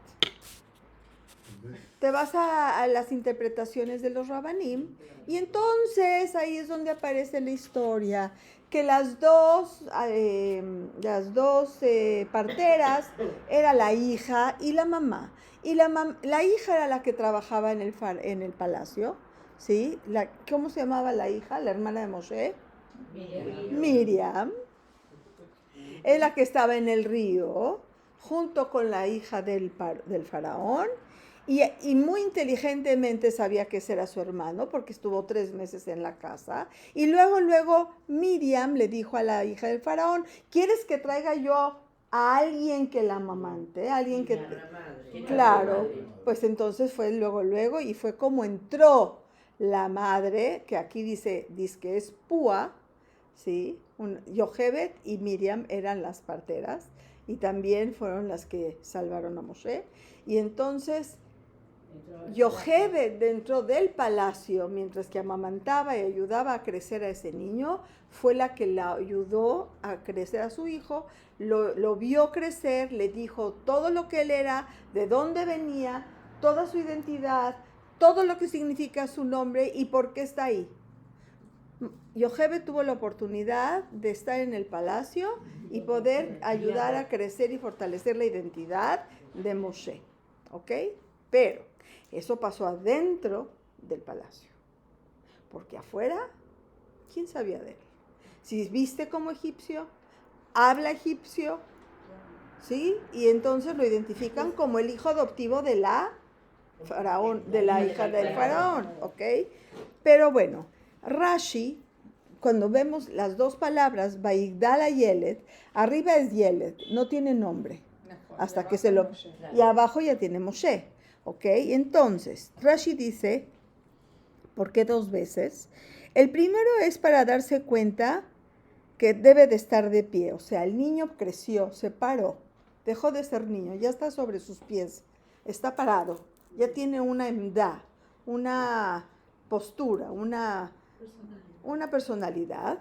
Te vas a las interpretaciones de los rabanim y entonces ahí es donde aparece la historia que las dos parteras era la hija y la mamá. Y la hija era la que trabajaba en el palacio, ¿sí? ¿Cómo se llamaba la hija? La hermana de Moshe. Miriam. Es la que estaba en el río, junto con la hija del faraón. Y muy inteligentemente sabía que ese era su hermano, porque estuvo 3 meses en la casa. Y luego Miriam le dijo a la hija del faraón, ¿quieres que traiga yo a alguien que la amamante? Alguien que... Claro, pues entonces fue luego, y fue como entró la madre, que aquí dice que es Púa, ¿sí? Yochebed y Miriam eran las parteras, y también fueron las que salvaron a Moshe. Y entonces Yochebed dentro del palacio, mientras que amamantaba y ayudaba a crecer a ese niño, fue la que la ayudó a crecer a su hijo, lo vio crecer, le dijo todo lo que él era, de dónde venía, toda su identidad, todo lo que significa su nombre y por qué está ahí. Yochebed tuvo la oportunidad de estar en el palacio y poder ayudar a crecer y fortalecer la identidad de Moshe, ¿ok? Pero eso pasó adentro del palacio, porque afuera, ¿quién sabía de él? Si viste como egipcio, habla egipcio, ¿sí? Y entonces lo identifican como el hijo adoptivo de la hija del faraón, ¿ok? Pero bueno, Rashi, cuando vemos las 2 palabras, Baigdal Ayelet, arriba es Yelet, no tiene nombre, hasta que y abajo ya tiene Moshe, ¿ok? Entonces, Rashi dice, ¿por qué 2 veces? El primero es para darse cuenta que debe de estar de pie, o sea, el niño creció, se paró, dejó de ser niño, ya está sobre sus pies, está parado, ya tiene una emda, una postura, una personalidad,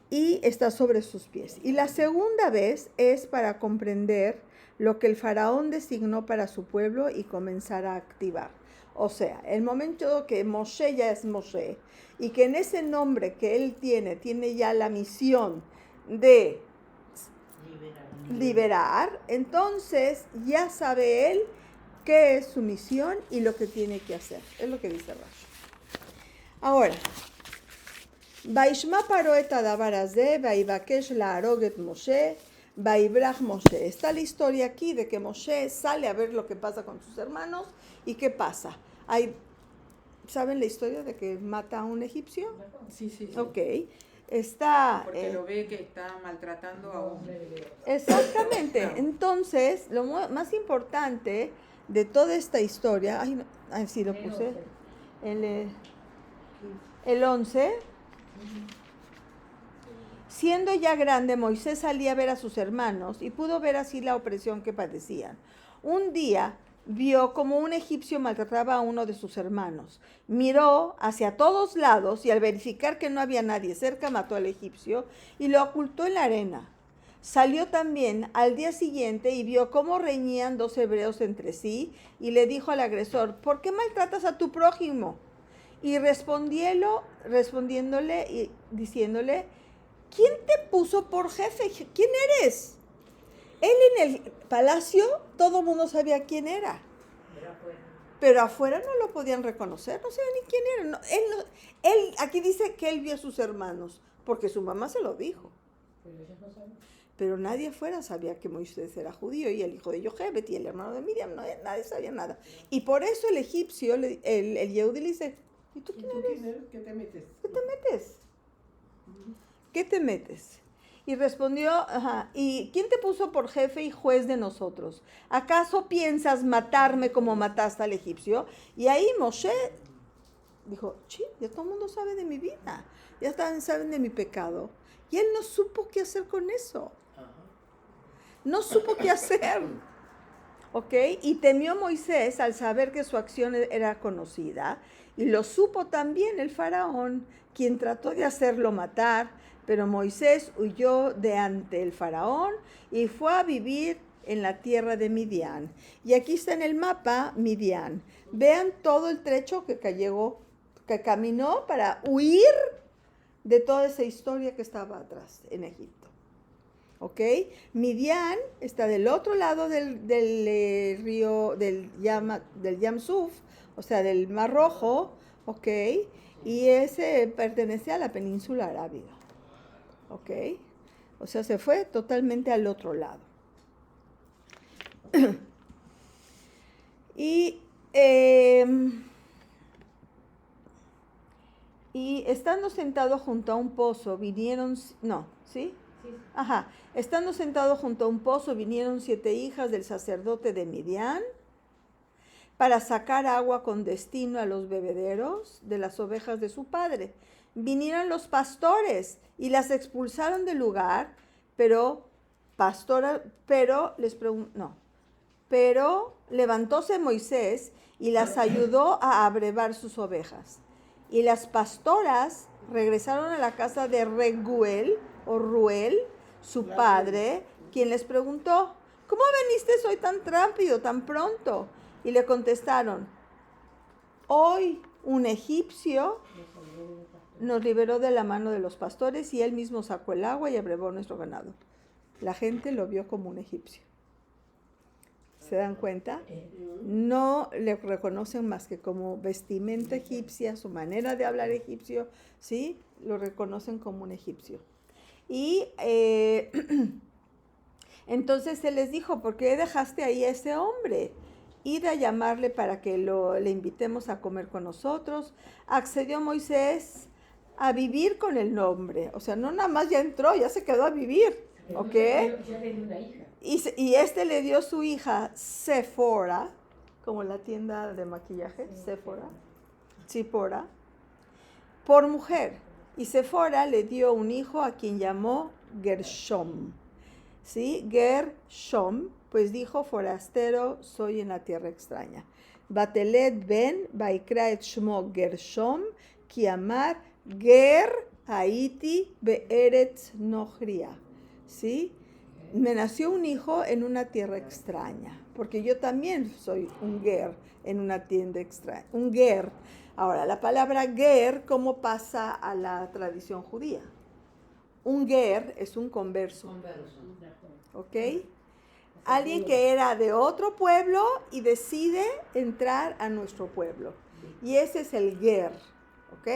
y está sobre sus pies. Y la segunda vez es para comprender lo que el faraón designó para su pueblo y comenzar a activar. O sea, el momento que Moshe ya es Moshe, y que en ese nombre que él tiene ya la misión de liberar, entonces ya sabe él qué es su misión y lo que tiene que hacer. Es lo que dice Rashi. Ahora, Vaishma paró et hadavar hazeh, vaivakesh laharog et Moshe, vaibrach Moshe. Está la historia aquí de que Moshe sale a ver lo que pasa con sus hermanos y qué pasa. ¿Saben la historia de que mata a un egipcio? Sí. Ok. Está... Porque lo ve que está maltratando a un... Exactamente. Entonces, lo más importante de toda esta historia... sí lo puse. El 11. Siendo ya grande, Moisés salía a ver a sus hermanos y pudo ver así la opresión que padecían. Un día vio como un egipcio maltrataba a uno de sus hermanos. Miró hacia todos lados y al verificar que no había nadie cerca, mató al egipcio y lo ocultó en la arena. Salió también al día siguiente y vio cómo reñían 2 hebreos entre sí y le dijo al agresor, ¿por qué maltratas a tu prójimo? Y respondiéndole respondiéndole y diciéndole, ¿quién te puso por jefe? ¿Quién eres? Él en el palacio, todo el mundo sabía quién era. Pero afuera no lo podían reconocer, no sabía ni quién era. No, él, aquí dice que él vio a sus hermanos, porque su mamá se lo dijo. Pero ellos no saben. Pero nadie afuera sabía que Moisés era judío y el hijo de Yochebed y el hermano de Miriam, nadie sabía nada. Y por eso el egipcio, el Yehudí le dice, ¿y tú quién eres? ¿Qué te metes? ¿Qué te metes? ¿Qué te metes? Y respondió, ¿y quién te puso por jefe y juez de nosotros? ¿Acaso piensas matarme como mataste al egipcio? Y ahí Moshe dijo, ya todo el mundo sabe de mi vida, ya saben de mi pecado. Y él no supo qué hacer con eso. No supo qué hacer. ¿Ok? Y temió Moisés al saber que su acción era conocida. Y lo supo también el faraón, quien trató de hacerlo matar. Pero Moisés huyó de ante el faraón y fue a vivir en la tierra de Midian. Y aquí está en el mapa Midian. Vean todo el trecho que caminó para huir de toda esa historia que estaba atrás en Egipto. ¿Ok? Midian está del otro lado del río, del Yam Suf, o sea, del Mar Rojo, ¿ok? Y ese pertenece a la península arábiga. ¿Ok? O sea, se fue totalmente al otro lado. Y estando sentado junto a un pozo, vinieron, estando sentado junto a un pozo, vinieron 7 hijas del sacerdote de Midian para sacar agua con destino a los bebederos de las ovejas de su padre. Vinieron los pastores y las expulsaron del lugar, pero levantóse Moisés y las ayudó a abrevar sus ovejas. Y las pastoras regresaron a la casa de Reguel, o Ruel, su padre, quien les preguntó, ¿cómo veniste hoy tan rápido, tan pronto? Y le contestaron, hoy un egipcio nos liberó de la mano de los pastores y él mismo sacó el agua y abrevó nuestro ganado. La gente lo vio como un egipcio. ¿Se dan cuenta? No le reconocen más que como vestimenta egipcia, su manera de hablar egipcio, ¿sí? Lo reconocen como un egipcio. Y entonces se les dijo, ¿por qué dejaste ahí a ese hombre? Ir a llamarle para que le invitemos a comer con nosotros. Accedió Moisés a vivir con el hombre. O sea, no nada más ya entró, ya se quedó a vivir. ¿Ok? Ya tenía una hija. Y este le dio su hija Sephora, como la tienda de maquillaje, Sephora, por mujer. Y Sephora le dio un hijo a quien llamó Gershom. ¿Sí? Gershom, pues dijo, forastero soy en la tierra extraña. Batelet ben Vaikra et Shmo Gershom, ki amar Ger Haiti be'eretz Nochria. ¿Sí? Me nació un hijo en una tierra extraña, porque yo también soy un ger en una tienda extraña. Un ger. Ahora, la palabra ger, ¿cómo pasa a la tradición judía? Un ger es un converso. ¿Ok? Alguien que era de otro pueblo y decide entrar a nuestro pueblo. Y ese es el ger. ¿Ok?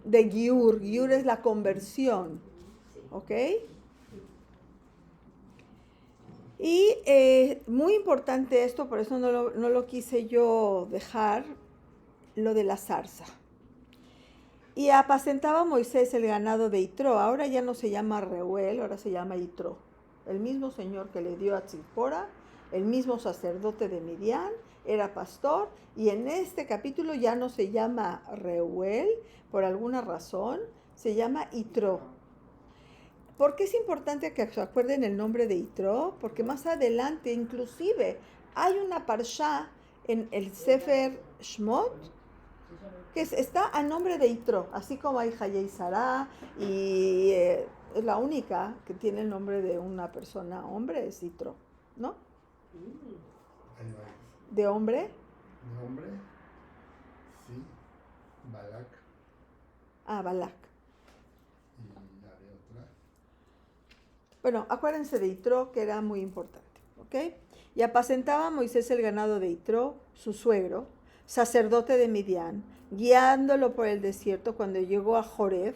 De giur. Giur es la conversión. ¿Ok? Y muy importante esto, por eso no lo quise yo dejar, lo de la zarza. Y apacentaba Moisés el ganado de Yitro. Ahora ya no se llama Reuel, ahora se llama Yitro. El mismo señor que le dio a Tzipora, el mismo sacerdote de Midian, era pastor. Y en este capítulo ya no se llama Reuel, por alguna razón, se llama Yitro. ¿Por qué es importante que se acuerden el nombre de Yitro? Porque más adelante, inclusive, hay una parsha en el Sefer Shmot que está a nombre de Yitro, así como hay Hayei Sará, y es la única que tiene el nombre de una persona, hombre, es Yitro, ¿no? ¿De hombre? ¿De hombre? Sí. Balak. Balak. Y había otra. Bueno, acuérdense de Yitro, que era muy importante, ¿ok? Y apacentaba Moisés el ganado de Yitro, su suegro, sacerdote de Midian, guiándolo por el desierto cuando llegó a Joreb,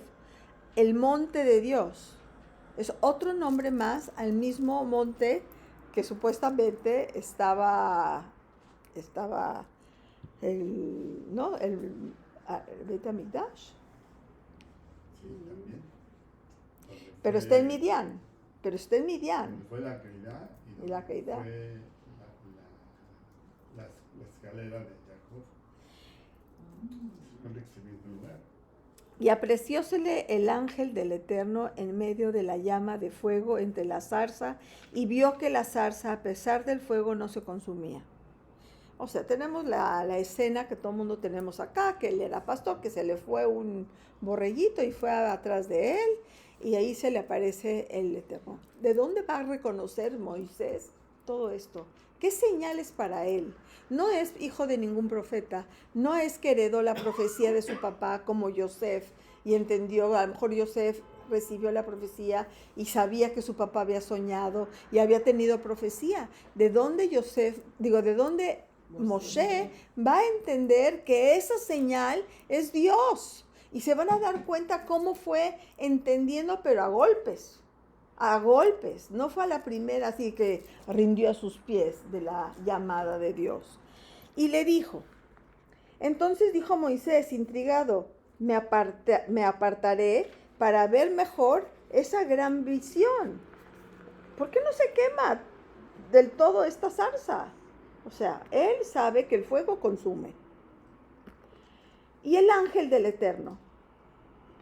el monte de Dios. Es otro nombre más al mismo monte que supuestamente estaba el Beit HaMikdash. Sí, también. Pero está en Midian. Fue la Keilah y la Keilah. Fue la escalera de Jacob. Un excelente lugar. Y apreciósele el ángel del Eterno en medio de la llama de fuego entre la zarza, y vio que la zarza, a pesar del fuego, no se consumía. O sea, tenemos la escena que todo el mundo tenemos acá, que él era pastor, que se le fue un borreguito y fue atrás de él, y ahí se le aparece el Eterno. ¿De dónde va a reconocer Moisés todo esto? ¿Qué señales para él? No es hijo de ningún profeta, no es que heredó la profecía de su papá como Yosef y entendió, a lo mejor Yosef recibió la profecía y sabía que su papá había soñado y había tenido profecía. ¿De dónde Moshe va a entender que esa señal es Dios? Y se van a dar cuenta cómo fue entendiendo, pero a golpes, no fue a la primera, así que rindió a sus pies de la llamada de Dios. Y le dijo, entonces dijo Moisés, intrigado, me apartaré para ver mejor esa gran visión. ¿Por qué no se quema del todo esta zarza? O sea, él sabe que el fuego consume. Y el ángel del Eterno,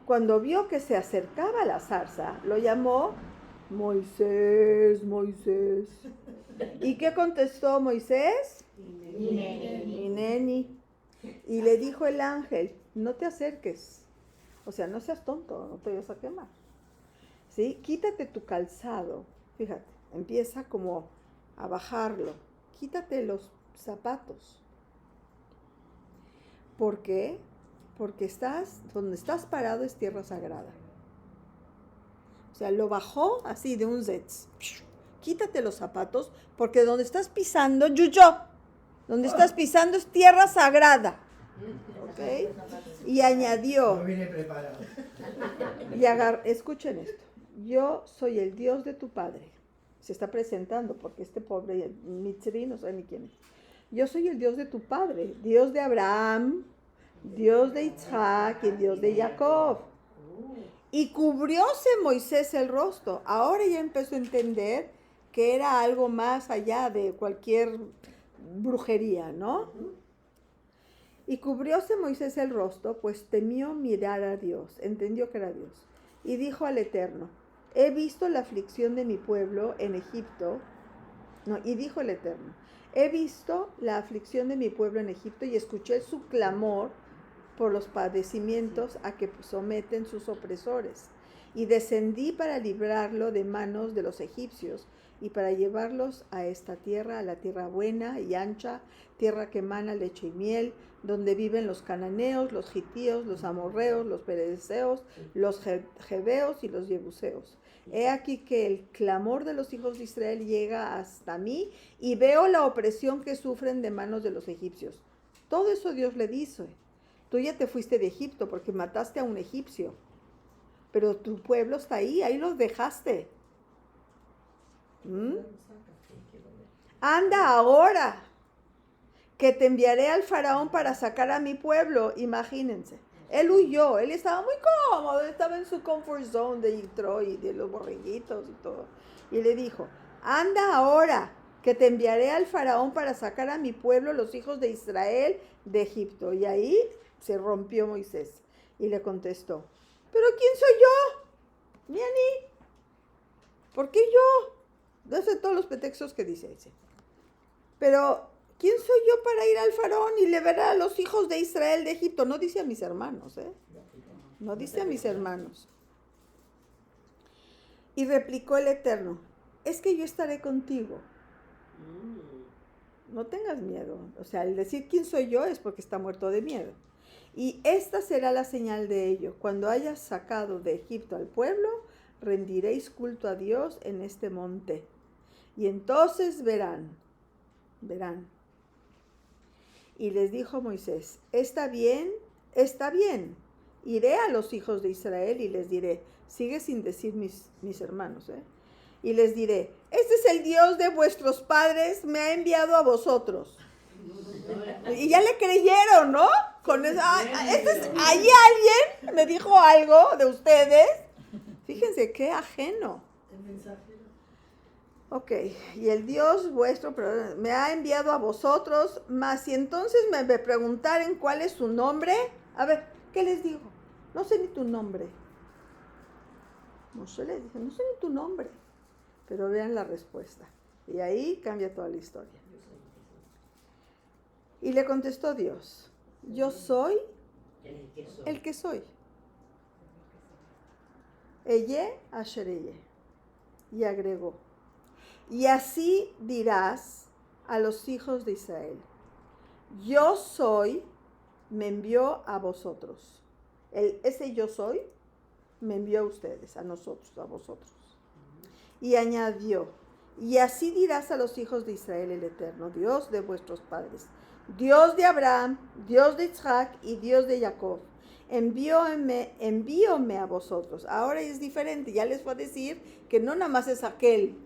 cuando vio que se acercaba a la zarza, lo llamó Moisés, Moisés. ¿Y qué contestó Moisés? Hineni. Y le dijo el ángel, no te acerques. O sea, no seas tonto, no te vayas a quemar. ¿Sí? Quítate tu calzado. Fíjate, empieza como a bajarlo. Quítate los zapatos. ¿Por qué? Porque donde estás parado es tierra sagrada. O sea, lo bajó así de un zetz. Quítate los zapatos, porque donde estás pisando, donde estás pisando es tierra sagrada. ¿Ok? Y añadió. No vine preparado. Escuchen esto. Yo soy el Dios de tu padre. Se está presentando, porque este pobre Mitzri no sabe ni quién es. Yo soy el Dios de tu padre, Dios de Abraham, Dios de Isaac y Dios de Jacob. Y cubrióse Moisés el rostro. Ahora ya empezó a entender que era algo más allá de cualquier brujería, ¿no? Y cubrióse Moisés el rostro, pues temió mirar a Dios. Entendió que era Dios. Y dijo al Eterno, he visto la aflicción de mi pueblo en Egipto. Y dijo el Eterno, he visto la aflicción de mi pueblo en Egipto y escuché su clamor por los padecimientos a que someten sus opresores. Y descendí para librarlo de manos de los egipcios y para llevarlos a esta tierra, a la tierra buena y ancha, tierra que emana leche y miel, donde viven los cananeos, los gitíos, los amorreos, los perezeos, los jebeos y los jebuseos. He aquí que el clamor de los hijos de Israel llega hasta mí y veo la opresión que sufren de manos de los egipcios. Todo eso Dios le dice. Tú ya te fuiste de Egipto porque mataste a un egipcio, pero tu pueblo está ahí los dejaste. Anda ahora, que te enviaré al faraón para sacar a mi pueblo. Imagínense, él huyó, él estaba muy cómodo, estaba en su comfort zone de Yitro y de los borreguitos y todo. Y le dijo, anda ahora, que te enviaré al faraón para sacar a mi pueblo, los hijos de Israel, de Egipto. Y ahí se rompió Moisés y le contestó, ¿pero quién soy yo? Miani, ¿por qué yo? No sé todos los pretextos que dice. Pero, ¿quién soy yo para ir al faraón y liberar a los hijos de Israel de Egipto? No dice a mis hermanos, No dice a mis hermanos. Y replicó el Eterno, es que yo estaré contigo. No tengas miedo. O sea, el decir quién soy yo es porque está muerto de miedo. Y esta será la señal de ello. Cuando hayas sacado de Egipto al pueblo, rendiréis culto a Dios en este monte. Y entonces verán. Y les dijo Moisés, está bien. Iré a los hijos de Israel y les diré, sigue sin decir mis hermanos, y les diré, este es el Dios de vuestros padres, me ha enviado a vosotros. Y ya le creyeron, ¿no? Con eso, ahí alguien me dijo algo de ustedes. Fíjense qué ajeno. Ok, y el Dios vuestro me ha enviado a vosotros, mas si entonces me preguntaren cuál es su nombre, a ver, ¿qué les digo? No sé ni tu nombre. Moshe les dice, no sé ni tu nombre. Pero vean la respuesta. Y ahí cambia toda la historia. Y le contestó Dios, yo soy el que soy. Eye asher eye. Y agregó, y así dirás a los hijos de Israel, yo soy, me envió a vosotros. Ese yo soy, me envió a ustedes, a nosotros, a vosotros. Y añadió, y así dirás a los hijos de Israel el Eterno, Dios de vuestros padres, Dios de Abraham, Dios de Isaac y Dios de Jacob, envíome a vosotros. Ahora es diferente, ya les voy a decir que no nada más es aquel,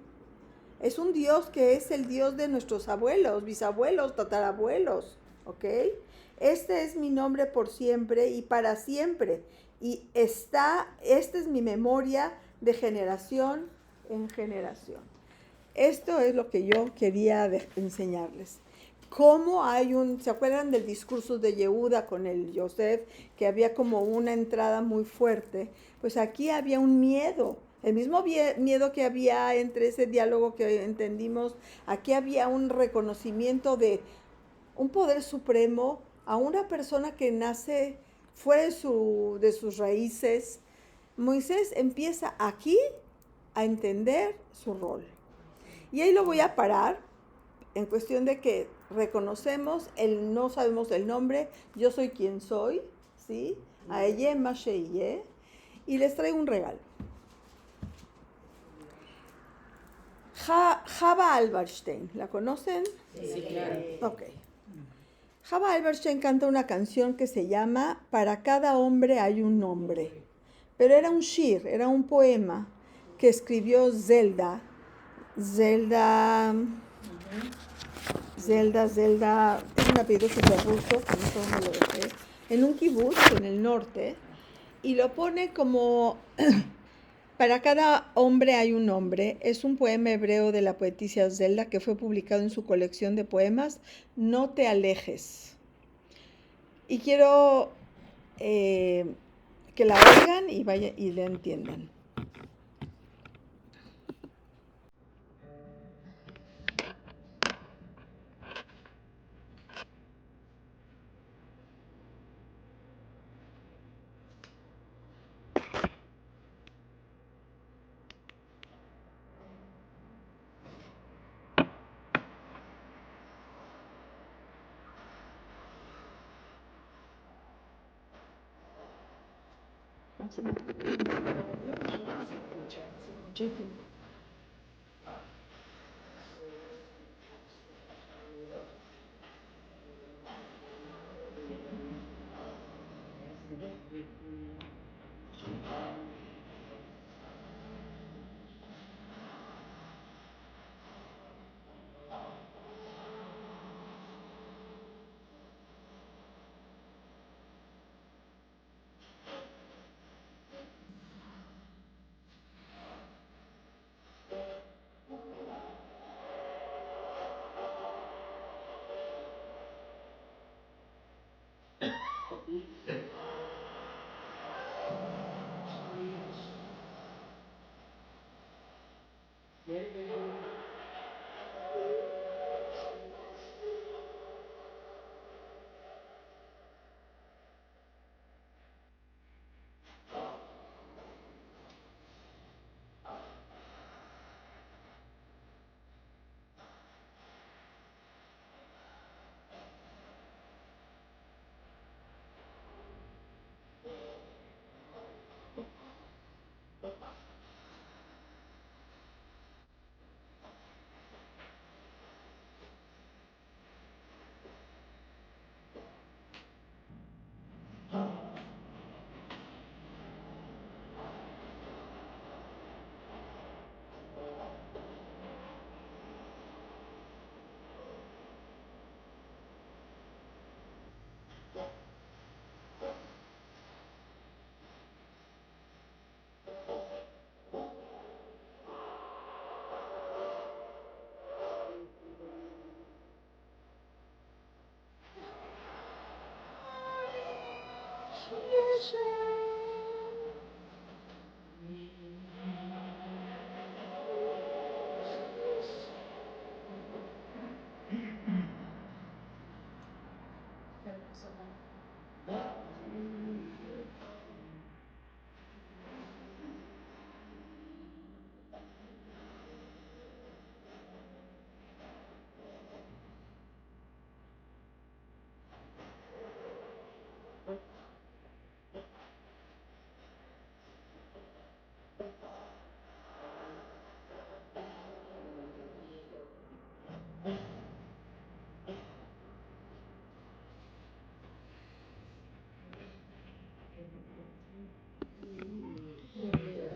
es un Dios que es el Dios de nuestros abuelos, bisabuelos, tatarabuelos, ¿ok? Este es mi nombre por siempre y para siempre, y esta es mi memoria de generación en generación. Esto es lo que yo quería enseñarles. Cómo ¿se acuerdan del discurso de Yehuda con el Yosef? Que había como una entrada muy fuerte. Pues aquí había un miedo. El mismo miedo que había entre ese diálogo que entendimos. Aquí había un reconocimiento de un poder supremo a una persona que nace fuera de sus raíces. Moisés empieza aquí a entender su rol. Y ahí lo voy a parar en cuestión de que reconocemos, no sabemos el nombre, yo soy quien soy, ¿sí? A ella, Masheye, y les traigo un regalo. Chava Alberstein, ¿la conocen? Sí, claro. Ok. Chava Alberstein canta una canción que se llama Para cada hombre hay un nombre. Pero era un shir, era un poema que escribió Zelda, es un apellido súper ruso, que no sé dónde lo dejé, en un kibutz en el norte, y lo pone como Para cada hombre hay un nombre. Es un poema hebreo de la poetisa Zelda que fue publicado en su colección de poemas No te alejes. Y quiero que la oigan y la entiendan.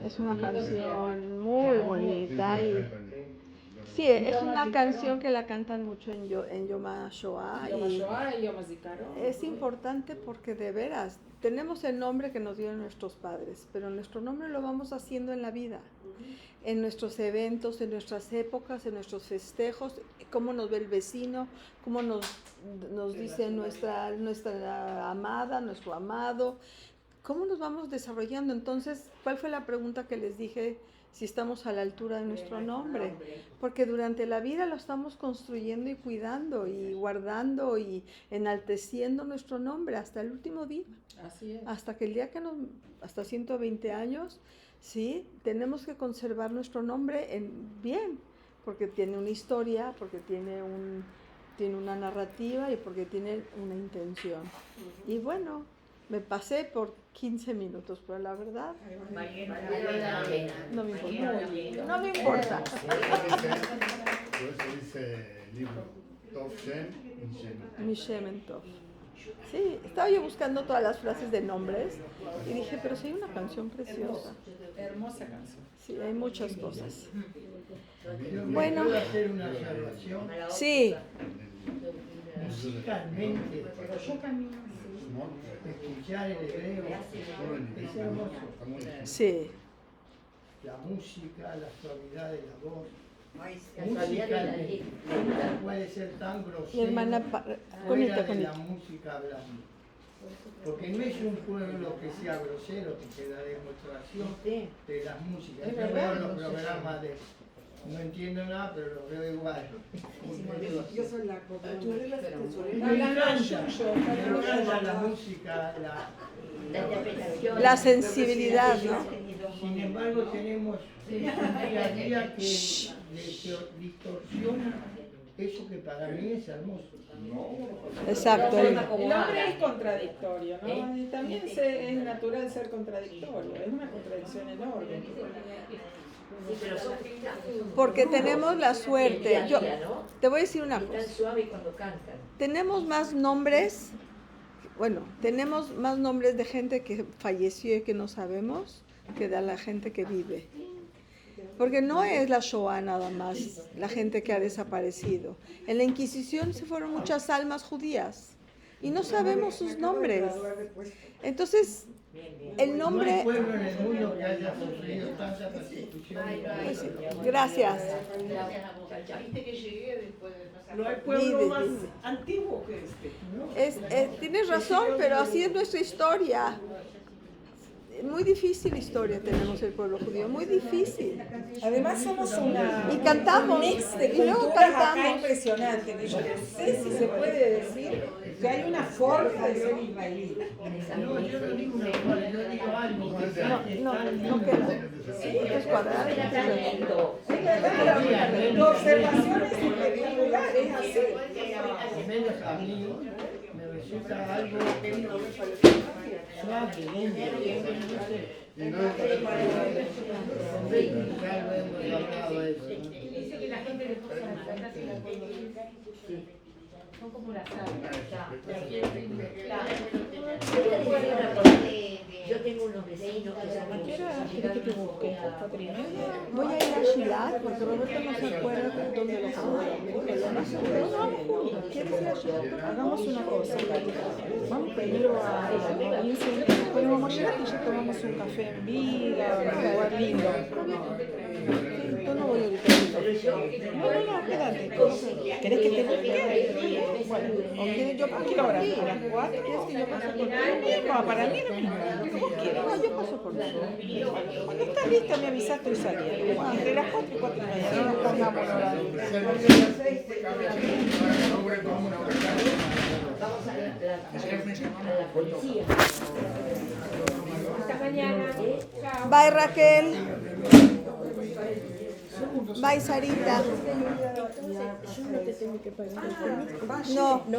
Es una canción muy bonita y sí, es una canción que la cantan mucho en Yom HaShoah y Yom HaZikaron. es importante porque de veras tenemos el nombre que nos dieron nuestros padres, pero nuestro nombre lo vamos haciendo en la vida, en nuestros eventos, en nuestras épocas, en nuestros festejos, cómo nos ve el vecino, cómo nos dice nuestra amada, nuestro amado. ¿Cómo nos vamos desarrollando? Entonces, ¿cuál fue la pregunta que les dije? Si estamos a la altura de nuestro nombre. Porque durante la vida lo estamos construyendo y cuidando y guardando y enalteciendo nuestro nombre hasta el último día. Así es. Hasta que el día que hasta 120 años, sí, tenemos que conservar nuestro nombre bien, porque tiene una historia, porque tiene una narrativa y porque tiene una intención. Y bueno, me pasé por 15 minutos, pero la verdad no me importa. No me importa. Por eso dice el libro Tov Shem Mi Shemen Tov. Sí, estaba yo buscando todas las frases de nombres y dije, pero sí hay una canción preciosa. Hermosa canción. Sí, hay muchas cosas. Bueno, ¿puedo hacer una observación? Sí. Musicalmente, escuchar el hebreo es hermoso. Sí. La música, la suavidad de la voz. Musicalmente puede ser tan grosero Mi hermana fuera de la música hablando. Porque no es un pueblo que sea grosero, que te da demostración de las músicas. Yo veo los programas de... No entiendo nada, pero los veo igual. Yo soy la Me encanta la música, la sensibilidad, ¿no? Sin embargo, tenemos un día a día que distorsiona eso que para mí es hermoso. Exacto. El hombre es contradictorio, ¿no? Y también es natural ser contradictorio. Es una contradicción enorme. Porque tenemos la suerte. Yo te voy a decir una cosa. Tenemos más nombres, tenemos más nombres de gente que falleció y que no sabemos que de la gente que vive. Porque no es la Shoah nada más, la gente que ha desaparecido. En la Inquisición se fueron muchas almas judías y no sabemos sus nombres. Entonces, el nombre... No hay pueblo en el mundo que haya sufrido tanta persecución. Gracias. No hay pueblo más antiguo que este. Tienes razón, pero así es nuestra historia. Muy difícil historia tenemos el pueblo judío, muy difícil. Además somos y cantamos, un mix de culturas acá impresionante. Yo no sé si se puede decir que hay una forma de ser israelí. No, yo no digo una cosa, yo digo algo. No queda. Es cuadrado. Tu observación es irregular, es así. Menos a mí me resulta algo suave, lindo. Y no es Dice que la gente le puso las patas y la son como las Yo tengo unos vecinos que son Voy a ir a Shilat porque Roberto no se acuerda dónde lo ¿Quieres ir a Shilat? Hagamos una cosa, vamos primero a la provincia, podemos llegar y ya tomamos un café en vida, un lugar lindo. Yo no voy a ahorita. No, espérate. ¿Querés que te busque? Bueno, ¿o quieres yo paso? ¿A qué hora? ¿A las 4? ¿Quieres que yo pase por ti? No, para mí no me importa, lo que vos quieras. No, yo paso por ti. Cuando estás lista me avisás, estoy saliendo. Bueno, entre las 4 y 4 y media, no nos pongamos horario. Vamos a la policía. Hasta mañana. Chao. Bye, Raquel. Bye, Sarita. No, no,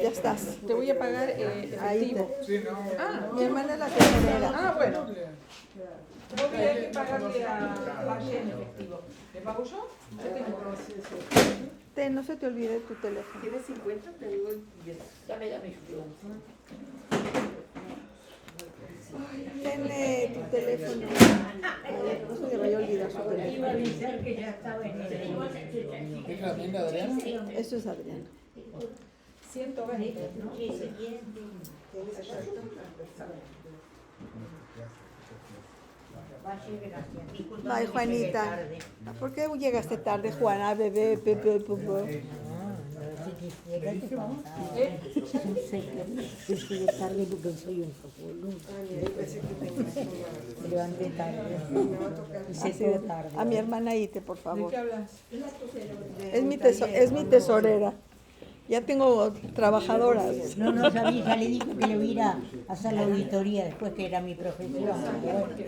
ya estás. Te voy a pagar efectivo. Mi hermana es la tesorera. Ah, bueno. Vos tenés que pagarle a en efectivo. ¿Le pago yo? Yo tengo. No se te olvide tu teléfono. ¿Tienes 50? Tengo 10. Dame la Tiene tu teléfono. No se le vaya a olvidar su teléfono. Iba a avisar que ya estaba en el... ¿Es la tienda de Adriana? Eso es Adriana. 120. Sí, se quiere. Bye, Juanita. ¿Por qué llegaste tarde, Juana, bebé, Pepe, Pepe? Llegué tarde porque soy un poco me levanté tarde. Y se quedó tarde. A mi hermana Ite, por favor. ¿De qué hablas? Es mi tesorera. Ya tengo trabajadoras. No sabía, ya le dijo que le iba a ir a hacer la auditoría después que era mi profesión.